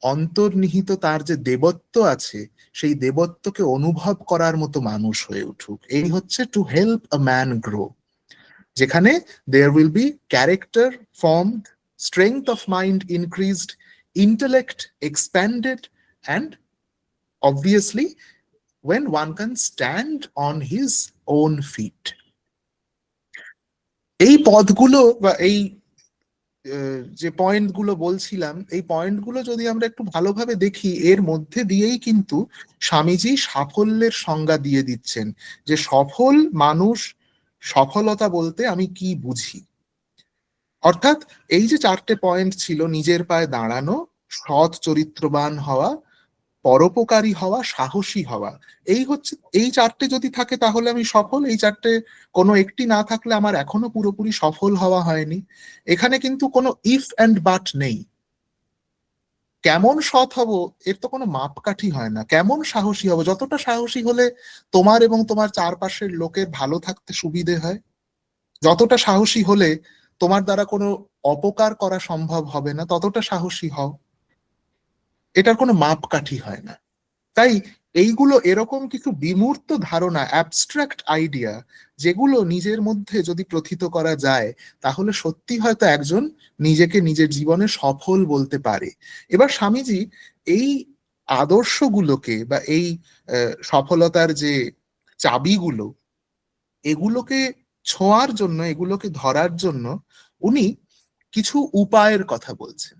অন্তর্নিহিত তার যে দেবত্ব আছে সেই দেবত্বকে অনুভব করার মতো মানুষ হয়ে উঠুক। এই হচ্ছে to help a man grow, যেখানে there will be character formed, strength of mind increased, intellect expanded, and obviously when one can stand on his own feet. এই পদগুলো বা এই যে পয়েন্টগুলো বলছিলাম, এই পয়েন্টগুলো যদি আমরা একটু ভালোভাবে দেখি, এর মধ্যে দিয়েই কিন্তু স্বামীজি সাফল্যের সংজ্ঞা দিয়ে দিচ্ছেন, যে সফল মানুষ, সফলতা বলতে আমি কি বুঝি। অর্থাৎ এই যে চারটে পয়েন্ট ছিল, নিজের পায়ে দাঁড়ানো, সৎ চরিত্রবান হওয়া, পরোপকারী হওয়া, সাহসী হওয়া, এই হচ্ছে, এই চারটে যদি থাকে তাহলে আমি সফল। এই চারটে কোনো একটি না থাকলে আমার এখনো পুরোপুরি সফল হওয়া হয়নি। এখানে কিন্তু কোনো ইফ অ্যান্ড বাট নেই। কেমন সৎ হব এর তো কোনো মাপকাঠি হয় না, কেমন সাহসী হব, যতটা সাহসী হলে তোমার এবং তোমার চারপাশের লোকের ভালো থাকতে সুবিধে হয়, যতটা সাহসী হলে তোমার দ্বারা কোনো অপকার করা সম্ভব হবে না, ততটা সাহসী হও। এটার কোনো মাপকাঠি হয় না। তাই এইগুলো এরকম কিছু বিমূর্ত ধারণা, অ্যাবস্ট্রাক্ট আইডিয়া, যেগুলো নিজের মধ্যে যদি প্রথিত করা যায় তাহলে সত্যি হয়তো একজন নিজেকে নিজের জীবনে সফল বলতে পারে। এবার স্বামীজি এই আদর্শগুলোকে বা এই সফলতার যে চাবিগুলো, এগুলোকে ছোঁয়ার জন্য, এগুলোকে ধরার জন্য উনি কিছু উপায়ের কথা বলছেন,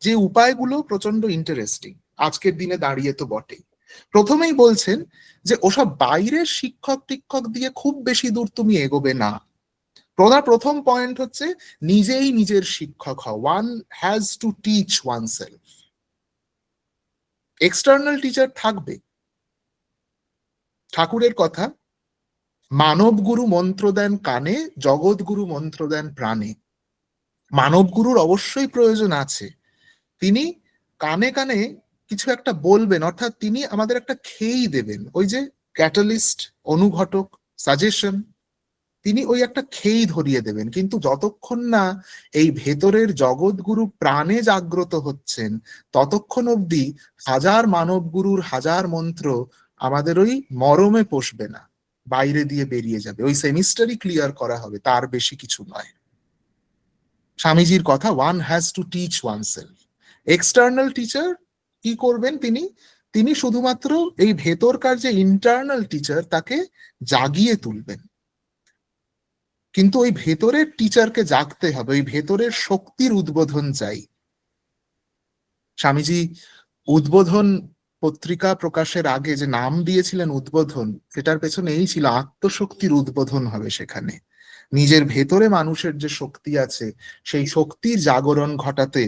যে উপায়গুলো প্রচন্ড ইন্টারেস্টিং আজকের দিনে দাঁড়িয়ে তো বটেই। প্রথমেই বলছেন যে ওসব বাইরের শিক্ষক টিক্ষক দিয়ে খুব বেশি দূর তুমি এগোবে না। প্রথম পয়েন্ট হচ্ছে নিজেই নিজের শিক্ষক হও, one has to teach one self. External teacher থাকবে। ঠাকুরের কথা, মানব গুরু মন্ত্র দেন কানে, জগৎ গুরু মন্ত্র দেন প্রাণে। মানব গুরুর অবশ্যই প্রয়োজন আছে, তিনি কানে কানে কিছু একটা বলবেন, অর্থাৎ তিনি আমাদের একটা খেই দেবেন, ওই যে ক্যাটালিস্ট, অনুঘটক, সাজেশন, তিনি ওই একটা খেই ধরিয়ে দেবেন। কিন্তু যতক্ষণ না এই ভেতরের জগৎগুরু প্রাণে জাগ্রত হচ্ছেন, ততক্ষণ অবধি হাজার মানব গুরুর হাজার মন্ত্র আমাদের ওই মরমে পোষবে না, বাইরে দিয়ে বেরিয়ে যাবে, ওই সেমিস্টারই ক্লিয়ার করা হবে, তার বেশি কিছু নয়। স্বামীজির কথা, one has to teach one self. External teacher কি করবেন? তিনি তিনি শুধুমাত্র এই ভেতরকার যে ইন্টারনাল টিচার তাকে জাগিয়ে তুলবেন। কিন্তু ওই ভেতরের টিচারকে জাগতে হবে, ওই ভেতরের শক্তির উদ্বোধন চাই। স্বামীজি উদ্বোধন পত্রিকা প্রকাশের আগে যে নাম দিয়েছিলেন উদ্বোধন, সেটার পেছনে এই ছিল, আত্মশক্তির উদ্বোধন হবে সেখানে। নিজের ভেতরে মানুষের যে শক্তি আছে সেই শক্তির জাগরণ ঘটাতে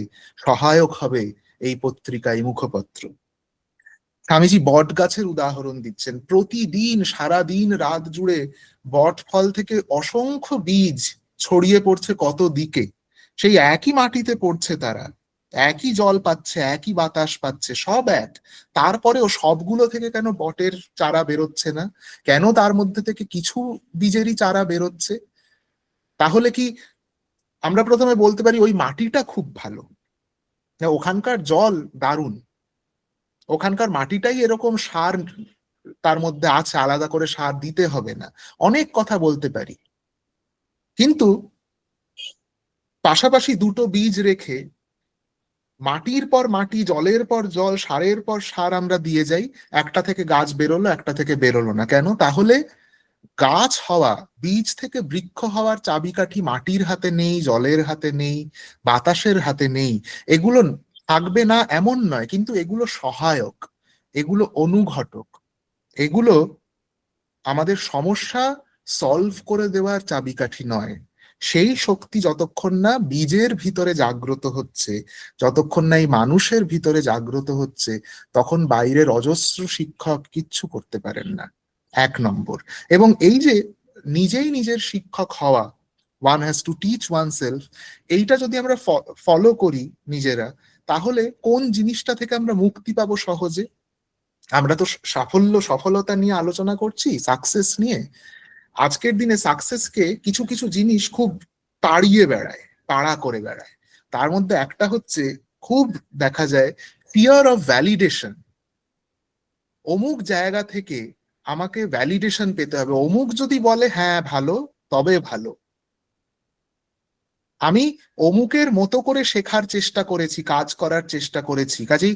সহায়ক হবে এই পত্রিকা, এই মুখপত্র। স্বামীজি বট গাছের উদাহরণ দিচ্ছেন, প্রতিদিন সারা দিন রাত জুড়ে বট ফল থেকে অসংখ্য বীজ ছড়িয়ে পড়ছে কত দিকে, সেই একই মাটিতে পড়ছে, তারা একই জল পাচ্ছে, একই বাতাস পাচ্ছে, সব এক। তারপরেও সবগুলো থেকে কেন বটের চারা বেরোচ্ছে না? কেন তার মধ্যে থেকে কিছু বীজেরই চারা বেরোচ্ছে? তাহলে কি আমরা প্রথমে বলতে পারি ওই মাটিটা খুব ভালো, ওখানকার জল দারুণ, ওখানকার মাটিটাই এরকম, সার তার মধ্যে আছে, আলাদা করে সার দিতে হবে না, অনেক কথা বলতে পারি। কিন্তু পাশাপাশি দুটো বীজ রেখে মাটির পর মাটি, জলের পর জল, সারের পর সার আমরা দিয়ে যাই, একটা থেকে গাছ বেরোলো, একটা থেকে বেরোলো না, কেন? তাহলে গাছ হওয়া, বীজ থেকে বৃক্ষ হওয়ার চাবিকাঠি মাটির হাতে নেই, জলের হাতে নেই, বাতাসের হাতে নেই। এগুলো থাকবে না এমন নয়, কিন্তু এগুলো সহায়ক, এগুলো অনুঘটক, এগুলো আমাদের সমস্যা সলভ করে দেওয়ার চাবিকাঠি নয়। সেই শক্তি যতক্ষণ না বীজের ভিতরে জাগ্রত হচ্ছে, যতক্ষণ না এই মানুষের ভিতরে জাগ্রত হচ্ছে, তখন বাইরের অজস্র শিক্ষক কিচ্ছু করতে পারেন না। এক নম্বর। এবং এই যে নিজেই নিজের শিক্ষক হওয়া, one has to teach one self, এইটা যদি আমরা ফলো করি নিজেরা, তাহলে কোন জিনিসটা থেকে আমরা মুক্তি পাবো সহজে? আমরা তো সফলতা নিয়ে আলোচনা করছি, সাকসেস নিয়ে। আজকের দিনে সাকসেসকে কিছু কিছু জিনিস খুব তাড়িয়ে বেড়ায়, তাড়া করে বেড়ায়। তার মধ্যে একটা হচ্ছে, খুব দেখা যায়, ফিয়ার অফ ভ্যালিডেশন। অমুক জায়গা থেকে আমাকে ভ্যালিডেশন পেতে হবে, অমুক যদি বলে হ্যাঁ ভালো, তবে ভালো। আমি অমুকের মতো করে শেখার চেষ্টা করেছি, কাজ করার চেষ্টা করেছি, কাজেই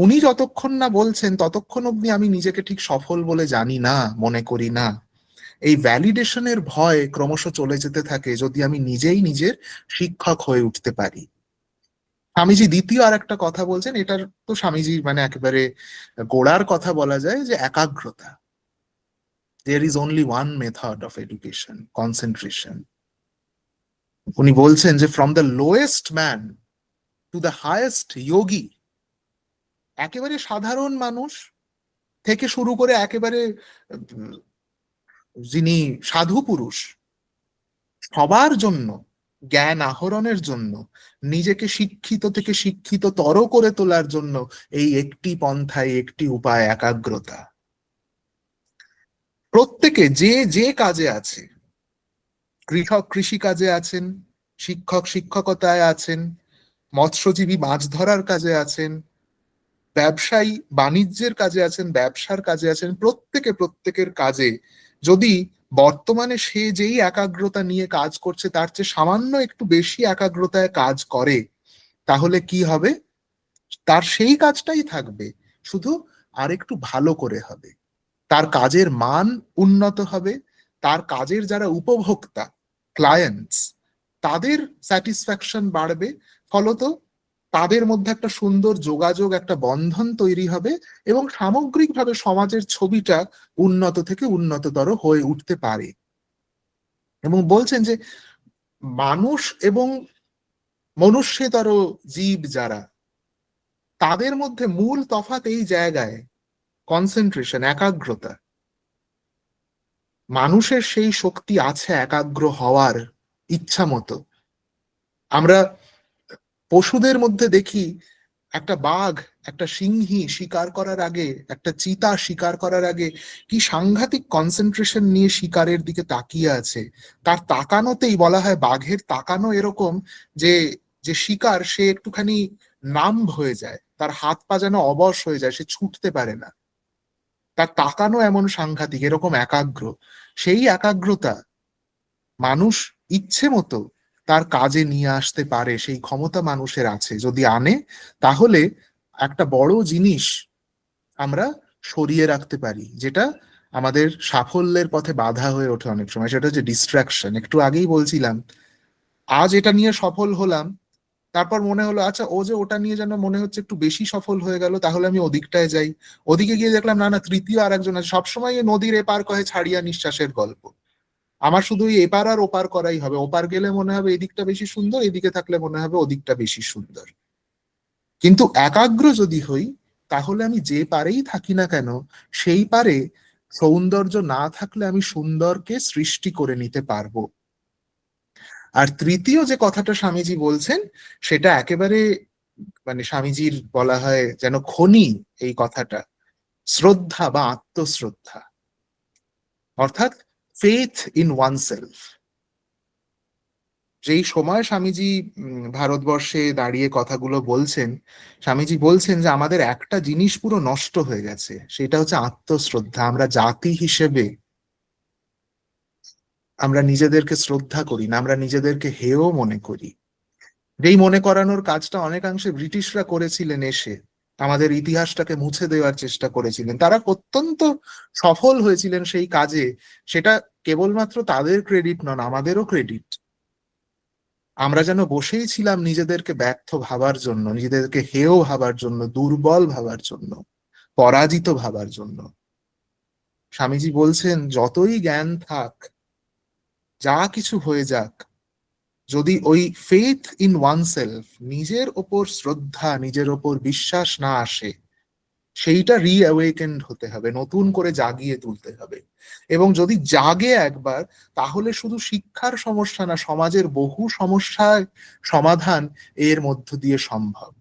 উনি যতক্ষণ না বলছেন ততক্ষণ অব্দি আমি নিজেকে ঠিক সফল বলে জানি না, মনে করি না। এই ভ্যালিডেশনের ভয় ক্রমশ চলে যেতে থাকে যদি আমি নিজেই নিজের শিক্ষক হয়ে উঠতে পারি। স্বামীজি দ্বিতীয় আর একটা কথা বলছেন, এটার তো স্বামীজি মানে একেবারে গোড়ার কথা বলা যায়, যে একাগ্রতা। There is only one method of education, concentration. উনি বলছেন যে from the lowest man to the highest yogi, একেবারে সাধারণ মানুষ থেকে শুরু করে একেবারে উম, যিনি সাধু পুরুষ, সবার জন্য, জ্ঞান আহরণের জন্য, নিজেকে শিক্ষিত থেকে শিক্ষিততর করে তোলার জন্য এই একটি পন্থায়, একটি উপায়, একাগ্রতা। প্রত্যেকে যে যে কাজে আছে, কৃষক কৃষি কাজে আছেন, শিক্ষক শিক্ষকতায় আছেন, মৎস্যজীবী মাছ ধরার কাজে আছেন, ব্যবসায়ী বাণিজ্যের কাজে আছেন, ব্যবসার কাজে আছেন, প্রত্যেকে প্রত্যেকের কাজে যদি বর্তমানে সে যেই একাগ্রতা নিয়ে কাজ করছে তার চেয়ে সামান্য একটু বেশি একাগ্রতায় কাজ করে, তাহলে কি হবে? তার সেই কাজটাই থাকবে, শুধু আর একটু ভালো করে হবে। তার কাজের মান উন্নত হবে, তার কাজের যারা উপভোক্তা, ক্লায়েন্টস, তাদের স্যাটিসফ্যাকশন বাড়বে। ফলত তাদের মধ্যে একটা সুন্দর যোগাযোগ, একটা বন্ধন তৈরি হবে, এবং সামগ্রিকভাবে সমাজের ছবিটা উন্নত থেকে উন্নততর হয়ে উঠতে পারে। এবং বলছেন যে মানুষ এবং মনুষ্যতর জীব যারা, তাদের মধ্যে মূল তফাৎ এই জায়গায়, কনসেন্ট্রেশন, একাগ্রতা। মানুষের সেই শক্তি আছে একাগ্র হওয়ার, ইচ্ছা মতো। আমরা পশুদের মধ্যে দেখি, একটা বাঘ, একটা সিংহী শিকার করার আগে, একটা চিতা শিকার করার আগে কি সাংঘাতিক কনসেন্ট্রেশন নিয়ে শিকারের দিকে তাকিয়ে আছে। তার তাকানোতেই বলা হয়, বাঘের তাকানো এরকম যে, যে শিকার সে একটুখানি নাম্ব হয়ে যায়, তার হাত পা যেন অবশ হয়ে যায়, সে ছুটতে পারে না। তার তাকানো এমন সাংঘাতিক, এরকম একাগ্র। সেই একাগ্রতা মানুষ ইচ্ছে মতো তার কাজে নিয়ে আসতে পারে, সেই ক্ষমতা মানুষের আছে। যদি আনে, তাহলে একটা বড় জিনিস আমরা সরিয়ে রাখতে পারি, যেটা আমাদের সাফল্যের পথে বাধা হয়ে ওঠে অনেক সময়। সেটা হচ্ছে ডিস্ট্রাকশন। একটু আগেই বলছিলাম, আজ এটা নিয়ে সফল হলাম, তারপর মনে হলো আচ্ছা ও যে ওটা নিয়ে যেন মনে হচ্ছে একটু বেশি সফল হয়ে গেল, তাহলে আমি ওদিকটায় যাই। ওদিকে গিয়ে দেখলাম না না, তৃতীয় আরেকজন আছে। সবসময় এই নদীর এপার কহে ছাড়িয়া নিঃশ্বাসের গল্প। আমার শুধু ওই এপার আর ওপার করাই হবে। ওপার গেলে মনে হবে এদিকটা বেশি সুন্দর, এদিকে থাকলে মনে হবে ওদিকটা বেশি সুন্দর। কিন্তু একাগ্র যদি হই, তাহলে আমি যে পারেই থাকি না কেন, সেই পারে সৌন্দর্য না থাকলে আমি সুন্দরকে সৃষ্টি করে নিতে পারবো। আর তৃতীয় যে কথাটা স্বামীজি বলছেন, সেটা একেবারে মানে স্বামীজির বলা হয় যেন খনি, এই কথাটা, শ্রদ্ধা বা আত্মশ্রদ্ধা, অর্থাৎ ফেথ ইন ওয়ানসেলফ। যেই সময় স্বামীজি ভারতবর্ষে দাঁড়িয়ে কথাগুলো বলছেন, স্বামীজি বলছেন যে আমাদের একটা জিনিস পুরো নষ্ট হয়ে গেছে, সেটা হচ্ছে আত্মশ্রদ্ধা। আমরা জাতি হিসেবে আমরা নিজেদেরকে শ্রদ্ধা করি না, আমরা নিজেদেরকে হেয় মনে করি। যেই মনে করানোর কাজটা অনেকাংশে ব্রিটিশরা করেছিলেন এসে, আমাদের ইতিহাসটাকে মুছে দেওয়ার চেষ্টা করেছিলেন, তারা অত্যন্ত সফল হয়েছিলেন সেই কাজে। সেটা কেবলমাত্র তাদের ক্রেডিট নন, আমাদেরও ক্রেডিট। আমরা যেন বসেই ছিলাম নিজেদেরকে ব্যর্থ ভাবার জন্য, নিজেদেরকে হেয় ভাবার জন্য, দুর্বল ভাবার জন্য, পরাজিত ভাবার জন্য। স্বামীজি বলছেন যতই জ্ঞান থাক, যা কিছু হয়ে যাক, যদি ওই ফেথ ইন ওয়ানসেলফ, নিজের ওপর শ্রদ্ধা, নিজের ওপর বিশ্বাস না আসে, সেইটা রিঅ্যাওয়েকেন্ড হতে হবে, নতুন করে জাগিয়ে তুলতে হবে। এবং যদি জাগে একবার, তাহলে শুধু শিক্ষার সমস্যা না, সমাজের বহু সমস্যার সমাধান এর মধ্য দিয়ে সম্ভব।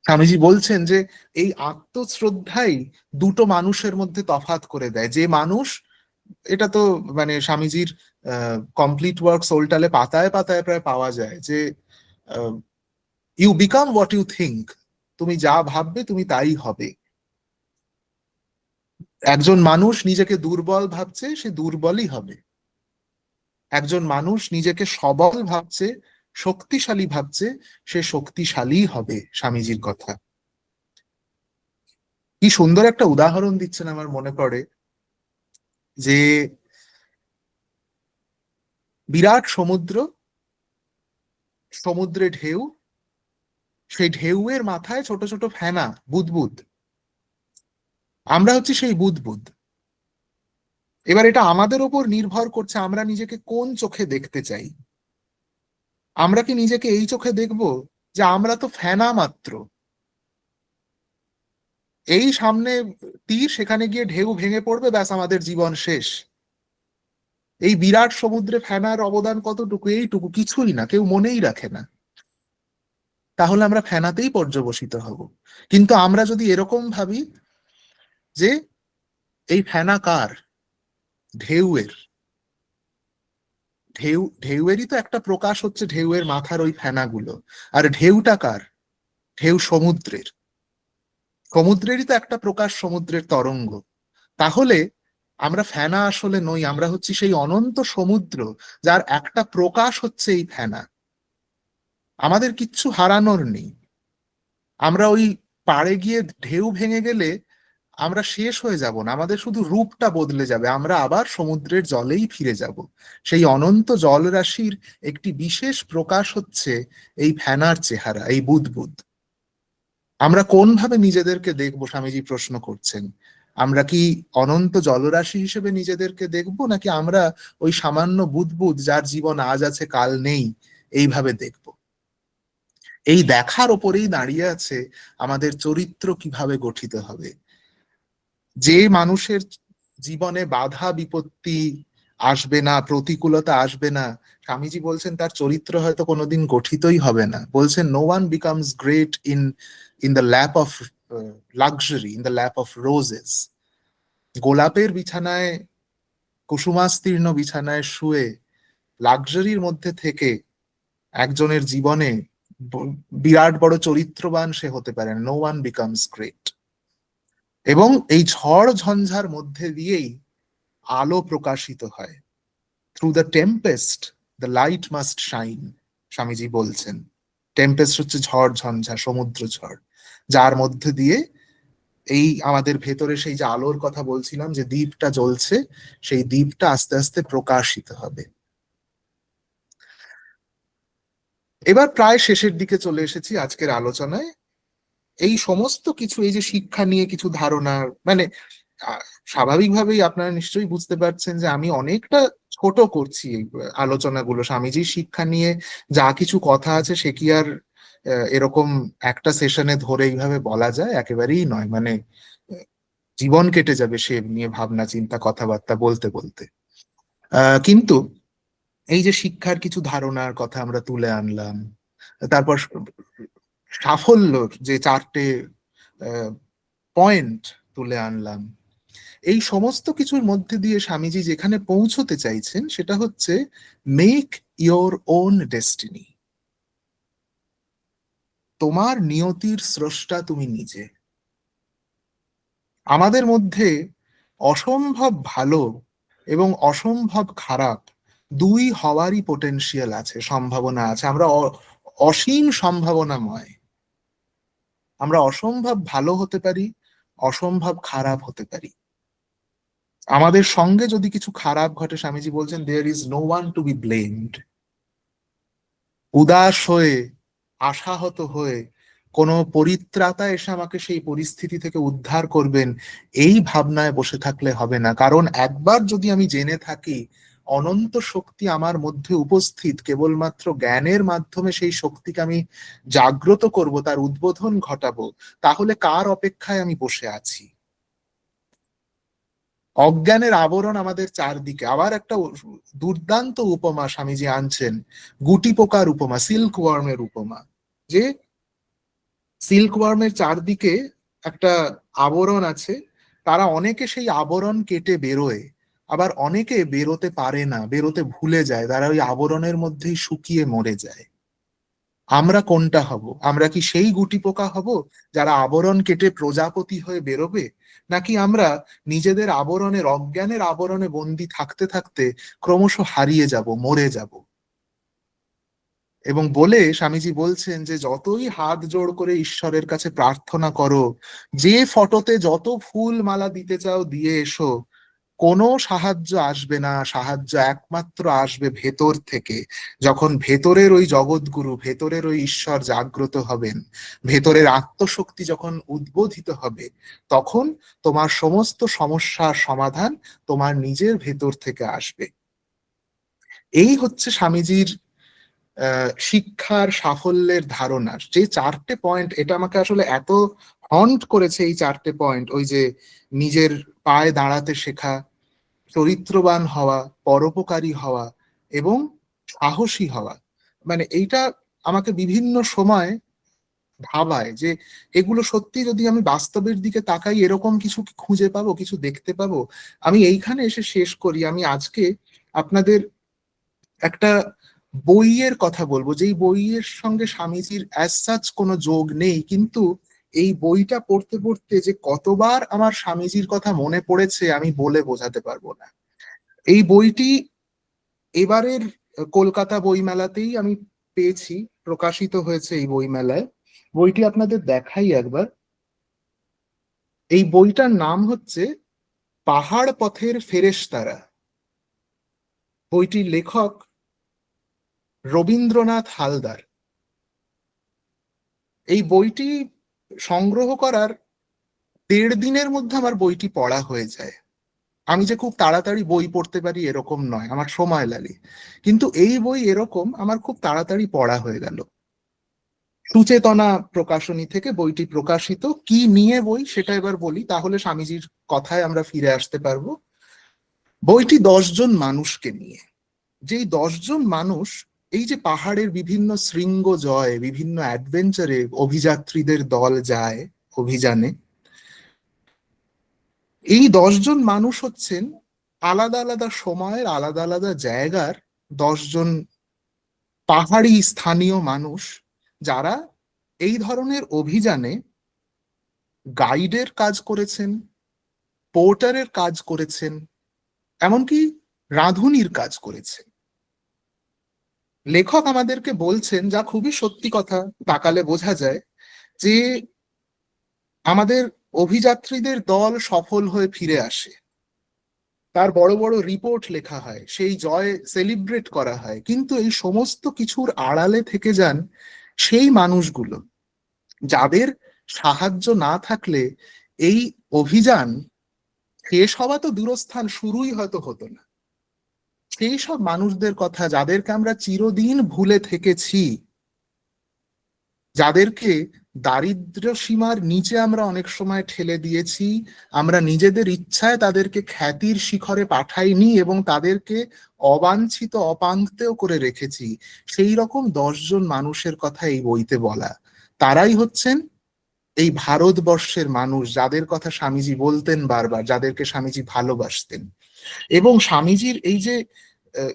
স্বামীজি বলছেন যে এই আত্মশ্রদ্ধাই দুটো মানুষের মধ্যে তফাৎ করে দেয়। যে মানুষ, এটা তো মানে স্বামীজির কমপ্লিট ওয়ার্ক সোলটালে পাতায় পাতায় প্রায় পাওয়া যায় যে you become what you think, তুমি যা ভাববে তুমি তাই হবে। একজন মানুষ নিজেকে দুর্বল ভাবছে, সে দুর্বলই হবে। একজন মানুষ নিজেকে সবল ভাবছে, শক্তিশালী ভাবছে, সে শক্তিশালী হবে। স্বামীজির কথা কি সুন্দর একটা উদাহরণ দিচ্ছেন আমার মনে পড়ে, যে বিরাট সমুদ্র, সমুদ্রে ঢেউ, সেই ঢেউয়ের মাথায় ছোট ছোট ফেনা, বুদবুদ। আমরা হচ্ছি সেই বুদবুদ। এবার এটা আমাদের ওপর নির্ভর করছে আমরা নিজেকে কোন চোখে দেখতে চাই। আমরা কি নিজেকে এই চোখে দেখব যে আমরা তো ফেনা মাত্র, এই সামনে তীর, সেখানে গিয়ে ঢেউ ভেঙে পড়বে, ব্যাস আমাদের জীবন শেষ। এই বিরাট সমুদ্রে ফেনার অবদান কতটুকু? এইটুকু, কিছুই না, কেউ মনেই রাখে না। তাহলে আমরা ফেনাতেই পর্যবসিত হব। কিন্তু আমরা যদি এরকম ভাবি যে এই ফেনা কার? ঢেউয়ের। ঢেউয়েরই তো একটা প্রকাশ হচ্ছে ঢেউয়ের মাথার ওই ফেনাগুলো। আর ঢেউটা কার? ঢেউ সমুদ্রের। সমুদ্রেরই তো একটা প্রকাশ, সমুদ্রের তরঙ্গ। তাহলে আমরা ফেনা আসলে নই, আমরা হচ্ছি সেই অনন্ত সমুদ্র, যার একটা প্রকাশ হচ্ছে এই ফেনা। আমাদের কিচ্ছু হারানোর নেই। আমরা ওই পাড়ে গিয়ে ঢেউ ভেঙে গেলে আমরা শেষ হয়ে যাব না, আমাদের শুধু রূপটা বদলে যাবে, আমরা আবার সমুদ্রের জলেই ফিরে যাব। সেই অনন্ত জলরাশির একটি বিশেষ প্রকাশ হচ্ছে এই ফেনার চেহারা, এই বুদবুদ। আমরা কোন ভাবে নিজেদেরকে দেখবো, স্বামীজি প্রশ্ন করছেন। আমরা কি অনন্ত জলরাশি হিসেবে নিজেদেরকে দেখবো, নাকি আমরা ওই সামান্য বুদবুদ যার জীবন আজ আছে কাল নেই, এইভাবে দেখবো? এই দেখার ওপরেই দাঁড়িয়ে আছে আমাদের চরিত্র কিভাবে গঠিত হবে। যে মানুষের জীবনে বাধা বিপত্তি আসবে না, প্রতিকূলতা আসবে না, স্বামীজি বলছেন তার চরিত্র হয়তো কোনোদিন গঠিতই হবে না। বলছেন no one becomes great in in the lap of luxury, in the lap of roses. গোলাপের বিছানায়, কুসুমাস্তীর্ণ বিছানায় শুয়ে লাক্সারির মধ্যে থেকে একজনের জীবনে বিরাট বড় চরিত্রবান সে হতে পারে না। No one becomes great. এবং এই ঝড় ঝঞ্ঝার মধ্যে দিয়েই আলো প্রকাশিত হয়। Through the tempest the light must shine, Swamiji বলছেন। টেম্পেস্ট হচ্ছে ঝড় ঝঞ্ঝা, সমুদ্র ঝড়, যার মধ্যে দিয়ে এই আমাদের ভেতরে সেই যে আলোর কথা বলছিলাম, যে দীপটা জ্বলছে, সেই দীপটা আস্তে আস্তে প্রকাশিত হবে। এবার প্রায় শেষের দিকে চলে এসেছি আজকের আলোচনায়। এই সমস্ত কিছু, এই যে শিক্ষা নিয়ে কিছু ধারণা, মানে আহ, স্বাভাবিকভাবেই আপনারা নিশ্চয়ই বুঝতে পারছেন যে আমি অনেকটা ছোট করছি এই আলোচনাগুলো। স্বামীজির শিক্ষা নিয়ে যা কিছু কথা আছে সে কি আর এরকম একটা সেশনে ধরে এইভাবে বলা যায়? একেবারেই নয়। মানে জীবন কেটে যাবে সে নিয়ে ভাবনা চিন্তা কথাবার্তা বলতে বলতে। কিন্তু এই যে শিক্ষার কিছু ধারণার কথা আমরা তুলে আনলাম, তারপর সাফল্যর যে চারটে পয়েন্ট তুলে আনলাম, এই সমস্ত কিছুর মধ্যে দিয়ে স্বামীজি যেখানে পৌঁছতে চাইছেন সেটা হচ্ছে মেক ইয়োর ওন ডেস্টিনি। তোমার নিয়তির স্রষ্টা তুমি নিজে। আমাদের মধ্যে অসম্ভব ভালো এবং অসম্ভব খারাপ দুই হওয়ারই পোটেনশিয়াল আছে, সম্ভাবনা আছে। আমরা অসীম সম্ভাবনাময়। আমরা অসম্ভব ভালো হতে পারি, অসম্ভব খারাপ হতে পারি। আমাদের সঙ্গে যদি কিছু খারাপ ঘটে, স্বামীজি বলছেন there is no one to be blamed. উদাস হয়ে, আশাহত হয়ে, কোনো পরিত্রাতা এসে আমাকে সেই পরিস্থিতি থেকে উদ্ধার করবেন, এই ভাবনায় বসে থাকলে হবে না। কারণ একবার যদি আমি জেনে থাকি অনন্ত শক্তি আমার মধ্যে উপস্থিত, কেবলমাত্র জ্ঞানের মাধ্যমে সেই শক্তিকে আমি জাগ্রত করব, তার উদ্বোধন ঘটাবো, তাহলে কার অপেক্ষায় আমি বসে আছি? অজ্ঞানের আবরণ আমাদের চারদিকে। আবার একটা দুর্দান্ত উপমা স্বামীজি আনছেন, গুটি পোকার উপমা, সিল্ক ওয়ার্মের উপমা। যে সিল্কওয়ার্মের চারদিকে একটা আবরণ আছে, তারা অনেকে সেই আবরণ কেটে বেরোয়, আবার অনেকে বেরোতে পারে না, বেরোতে ভুলে যায়, তারা ওই আবরণের মধ্যেই শুকিয়ে মরে যায়। আমরা কোনটা হব? আমরা কি সেই গুটি পোকা হব যারা আবরণ কেটে প্রজাপতি হয়ে বেরোবে, নাকি আমরা নিজেদের আবরণের, অজ্ঞানের আবরণে বন্দি থাকতে থাকতে ক্রমশ হারিয়ে যাব, মরে যাব? এবং বলে স্বামীজি বলছেন যে যতই হাত জোড় করে ঈশ্বরের কাছে প্রার্থনা করো, যে ফটোতে যত ফুল মালা দিতে চাও দিয়ে এসো, কোনো সাহায্য আসবে না। সাহায্য একমাত্র আসবে ভেতর থেকে। যখন ভেতরের ওই জগৎগুরু, ভেতরের ওই ঈশ্বর জাগ্রত হবেন, ভেতরের আত্মশক্তি যখন উদ্বোধিত হবে, তখন তোমার সমস্ত সমস্যার সমাধান তোমার নিজের ভেতর থেকে আসবে। এই হচ্ছে স্বামীজির শিক্ষার সাফল্যের ধারণা। যে চারটে পয়েন্ট, এটা আমাকে আসলে এত হন্ট করেছে, এই চারটে পয়েন্ট, ওই যে নিজের পায়ে দাঁড়াতে শেখা, চরিত্রবান হওয়া, পরোপকারী হওয়া এবং সাহসী হওয়া। মানে এইটা আমাকে বিভিন্ন সময় ভাবায় যে এগুলো সত্যি যদি আমি বাস্তবের দিকে তাকাই, এরকম কিছু কি খুঁজে পাবো, কিছু দেখতে পাবো। আমি এইখানে এসে শেষ করি। আমি আজকে আপনাদের একটা বইয়ের কথা বলবো, যেই বইয়ের সঙ্গে স্বামীজির অ্যাজ সাচ কোনো যোগ নেই, কিন্তু এই বইটা পড়তে পড়তে যে কতবার আমার স্বামীজির কথা মনে পড়েছে আমি বলে বোঝাতে পারবো না। এই বইটি এবারের কলকাতা বইমেলাতেই আমি পেয়েছি, প্রকাশিত হয়েছে এই বইমেলায়। বইটি আপনাদের দেখাই একবার। এই বইটার নাম হচ্ছে পাহাড় পথের ফেরেশতারা। বইটির লেখক রবীন্দ্রনাথ হালদার। এই বইটি সংগ্রহ করার 1.5 দিনের মধ্যে আমার বইটি পড়া হয়ে যায়। আমি যে খুব তাড়াতাড়ি বই পড়তে পারি এরকম নয়, আমার সময় লাগে। কিন্তু এই বই এরকম, আমার খুব তাড়াতাড়ি পড়া হয়ে গেল। সুচেতনা প্রকাশনী থেকে বইটি প্রকাশিত। কি নিয়ে বই সেটা এবার বলি, তাহলে স্বামীজির কথায় আমরা ফিরে আসতে পারবো। বইটি 10 জন মানুষকে নিয়ে। যেই 10 জন মানুষ এই যে পাহাড়ের বিভিন্ন শৃঙ্গ জয়, বিভিন্ন অ্যাডভেঞ্চারে অভিযাত্রীদের দল যায় অভিযানে, এই 10 জন মানুষ হচ্ছেন আলাদা আলাদা সময়ের, আলাদা আলাদা জায়গার 10 জন পাহাড়ি স্থানীয় মানুষ, যারা এই ধরনের অভিযানে গাইডের কাজ করেছেন, পোর্টারের কাজ করেছেন, এমনকি রাঁধুনির কাজ করেছেন। লেখক আমাদেরকে বলছেন, যা খুবই সত্যি কথা, তাকালে বোঝা যায় যে আমাদের অভিযাত্রীদের দল সফল হয়ে ফিরে আসে, তার বড় বড় রিপোর্ট লেখা হয়, সেই জয় সেলিব্রেট করা হয়, কিন্তু এই সমস্ত কিছুর আড়ালে থেকে যান সেই মানুষগুলো, যাদের সাহায্য না থাকলে এই অভিযান শেষ হওয়া তো দূরস্থান, শুরুই হয়তো হতো না। সেই সব মানুষদের কথা, যাদেরকে আমরা চিরদিন ভুলে থেকেছি, যাদেরকে দারিদ্র্য সীমার নিচে আমরা অনেক সময় ঠেলে দিয়েছি, আমরা নিজেদের ইচ্ছায় তাদেরকে খ্যাতির শিখরে পাঠাইনি এবং তাদেরকে অবাঞ্ছিত অপাঙ্ক্তেও করে রেখেছি, সেই রকম 10 জন মানুষের কথা এই বইতে বলা। তারাই হচ্ছেন এই ভারতবর্ষের মানুষ, যাদের কথা স্বামীজি বলতেন বারবার, যাদেরকে স্বামীজি ভালোবাসতেন। এবং স্বামীজির এই যে আহ,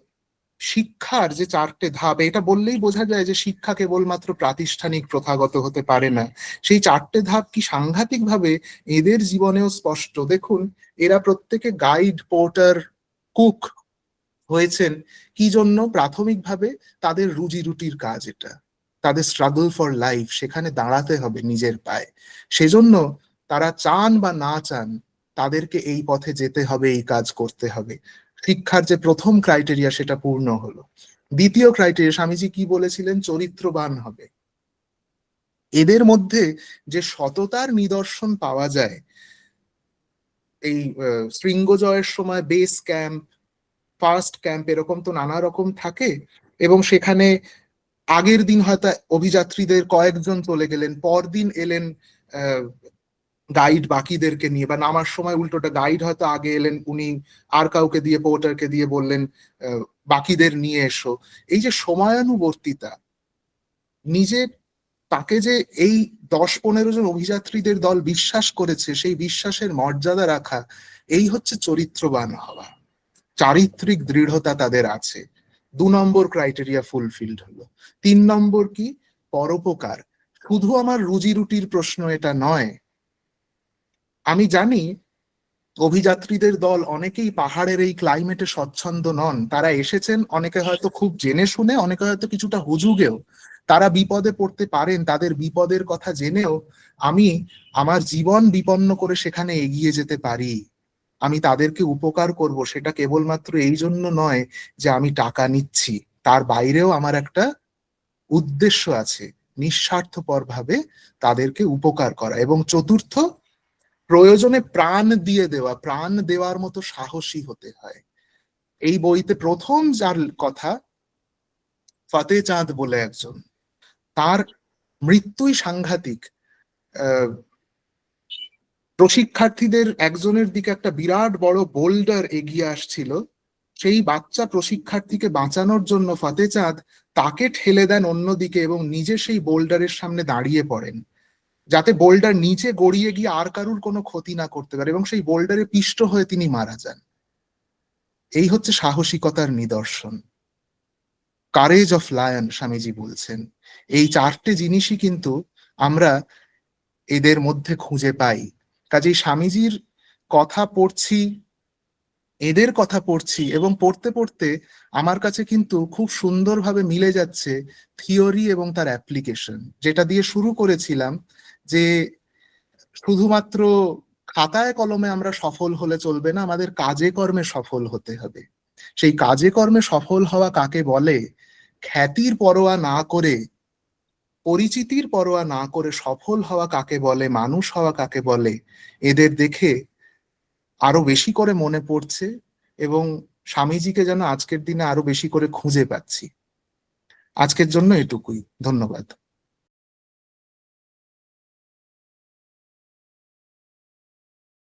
শিক্ষার যে চারটে ধাপ, এটা বললেই বোঝা যায় যে শিক্ষা কেবলমাত্র প্রাতিষ্ঠানিক প্রথাগত হতে পারে না। সেই চারটে ধাপ কি সাংঘাতিক ভাবে এদের জীবনেও স্পষ্ট। দেখুন, এরা প্রত্যেকে গাইড, পোর্টার, কুক হয়েছেন কি জন্য? প্রাথমিকভাবে তাদের রুজি রুটির কাজ এটা, তাদের স্ট্রাগল ফর লাইফ, সেখানে দাঁড়াতে হবে নিজের পায়ে। সেজন্য তারা চান বা না চান, তাদেরকে এই পথে যেতে হবে, এই কাজ করতে হবে। শিক্ষার যে প্রথম ক্রাইটেরিয়া সেটা পূর্ণ হলো। দ্বিতীয় ক্রাইটেরিয়া স্বামীজি কি বলেছিলেন? চরিত্রবান হবে। এদের মধ্যে যে সততার নিদর্শন পাওয়া যায়, এই শৃঙ্গজয়ের সময় বেস ক্যাম্প, ফার্স্ট ক্যাম্প, এরকম তো নানা রকম থাকে। এবং সেখানে আগের দিন হয়তো অভিযাত্রীদের কয়েকজন চলে গেলেন, পরদিন এলেন গাইড বাকিদেরকে নিয়ে, বা নামার সময় উল্টোটা গাইড হয়তো আগে এলেন, উনি আর কাউকে দিয়ে, পোর্টারকে দিয়ে বললেন বাকিদের নিয়ে এসো। এই যে সময়ানুবর্তিতা, নিজের তাকে যে এই 10-15 জন অভিযাত্রীদের দল বিশ্বাস করেছে, সেই বিশ্বাসের মর্যাদা রাখা, এই হচ্ছে চরিত্রবান হওয়া। চারিত্রিক দৃঢ়তা তাদের আছে। 2 নম্বর ক্রাইটেরিয়া ফুলফিলড হলো। 3 নম্বর কি? পরোপকার। শুধু আমার রুজি রুটির প্রশ্ন এটা নয়। আমি জানি অভিযাত্রীদের দল অনেকেই পাহাড়ের এই ক্লাইমেটে স্বচ্ছন্দ নন। তারা এসেছেন অনেকে হয়তো খুব জেনে শুনে, অনেকে হয়তো কিছুটা হুজুগেও। তারা বিপদে পড়তে পারেন, তাদের বিপদের কথা জেনেও আমি আমার জীবন বিপন্ন করে সেখানে এগিয়ে যেতে পারি। আমি তাদেরকে উপকার করব, সেটা কেবলমাত্র এই জন্য নয় যে আমি টাকা নিচ্ছি। তার বাইরেও আমার একটা উদ্দেশ্য আছে, নিঃস্বার্থপর ভাবে তাদেরকে উপকার করা। এবং চতুর্থ, প্রয়োজনে প্রাণ দিয়ে দেওয়া। প্রাণ দেওয়ার মতো সাহসী হতে হয়। এই বইতে প্রথম যার কথা, ফতে চাঁদ বলে একজন, তার মৃত্যুই সাংঘাতিক। আহ, প্রশিক্ষার্থীদের একজনের দিকে একটা বিরাট বড় বোল্ডার এগিয়ে আসছিল। সেই বাচ্চা প্রশিক্ষার্থীকে বাঁচানোর জন্য ফতে চাঁদ তাকে ঠেলে দেন অন্যদিকে এবং নিজে সেই বোল্ডারের সামনে দাঁড়িয়ে পড়েন, যাতে বোল্ডার নিচে গড়িয়ে গিয়ে আর কারুর কোনো ক্ষতি না করতে পারে, এবং সেই বোল্ডারে পিষ্ট হয়ে তিনি মারা যান। এই হচ্ছে সাহসিকতার নিদর্শন। কারেজ অফ লায়ন স্বামীজি বলছেন। এই 4টে জিনিসই কিন্তু আমরা এদের মধ্যে খুঁজে পাই। কাজেই স্বামীজির কথা পড়ছি, এদের কথা পড়ছি, এবং পড়তে পড়তে আমার কাছে কিন্তু খুব সুন্দরভাবে মিলে যাচ্ছে থিওরি এবং তার অ্যাপ্লিকেশন। যেটা দিয়ে শুরু করেছিলাম, যে শুধুমাত্র খাতায় কলমে আমরা সফল হলে চলবে না, আমাদের কাজে কর্মে সফল হতে হবে। সেই কাজে কর্মে সফল হওয়া কাকে বলে? খ্যাতির পরোয়া না করে, পরিচিতির পরোয়া না করে সফল হওয়া কাকে বলে, মানুষ হওয়া কাকে বলে, এদের দেখে আরো বেশি করে মনে পড়ছে। এবং স্বামীজিকে যেন আজকের দিনে আরো বেশি করে খুঁজে পাচ্ছি। আজকের জন্য এটুকুই। ধন্যবাদ।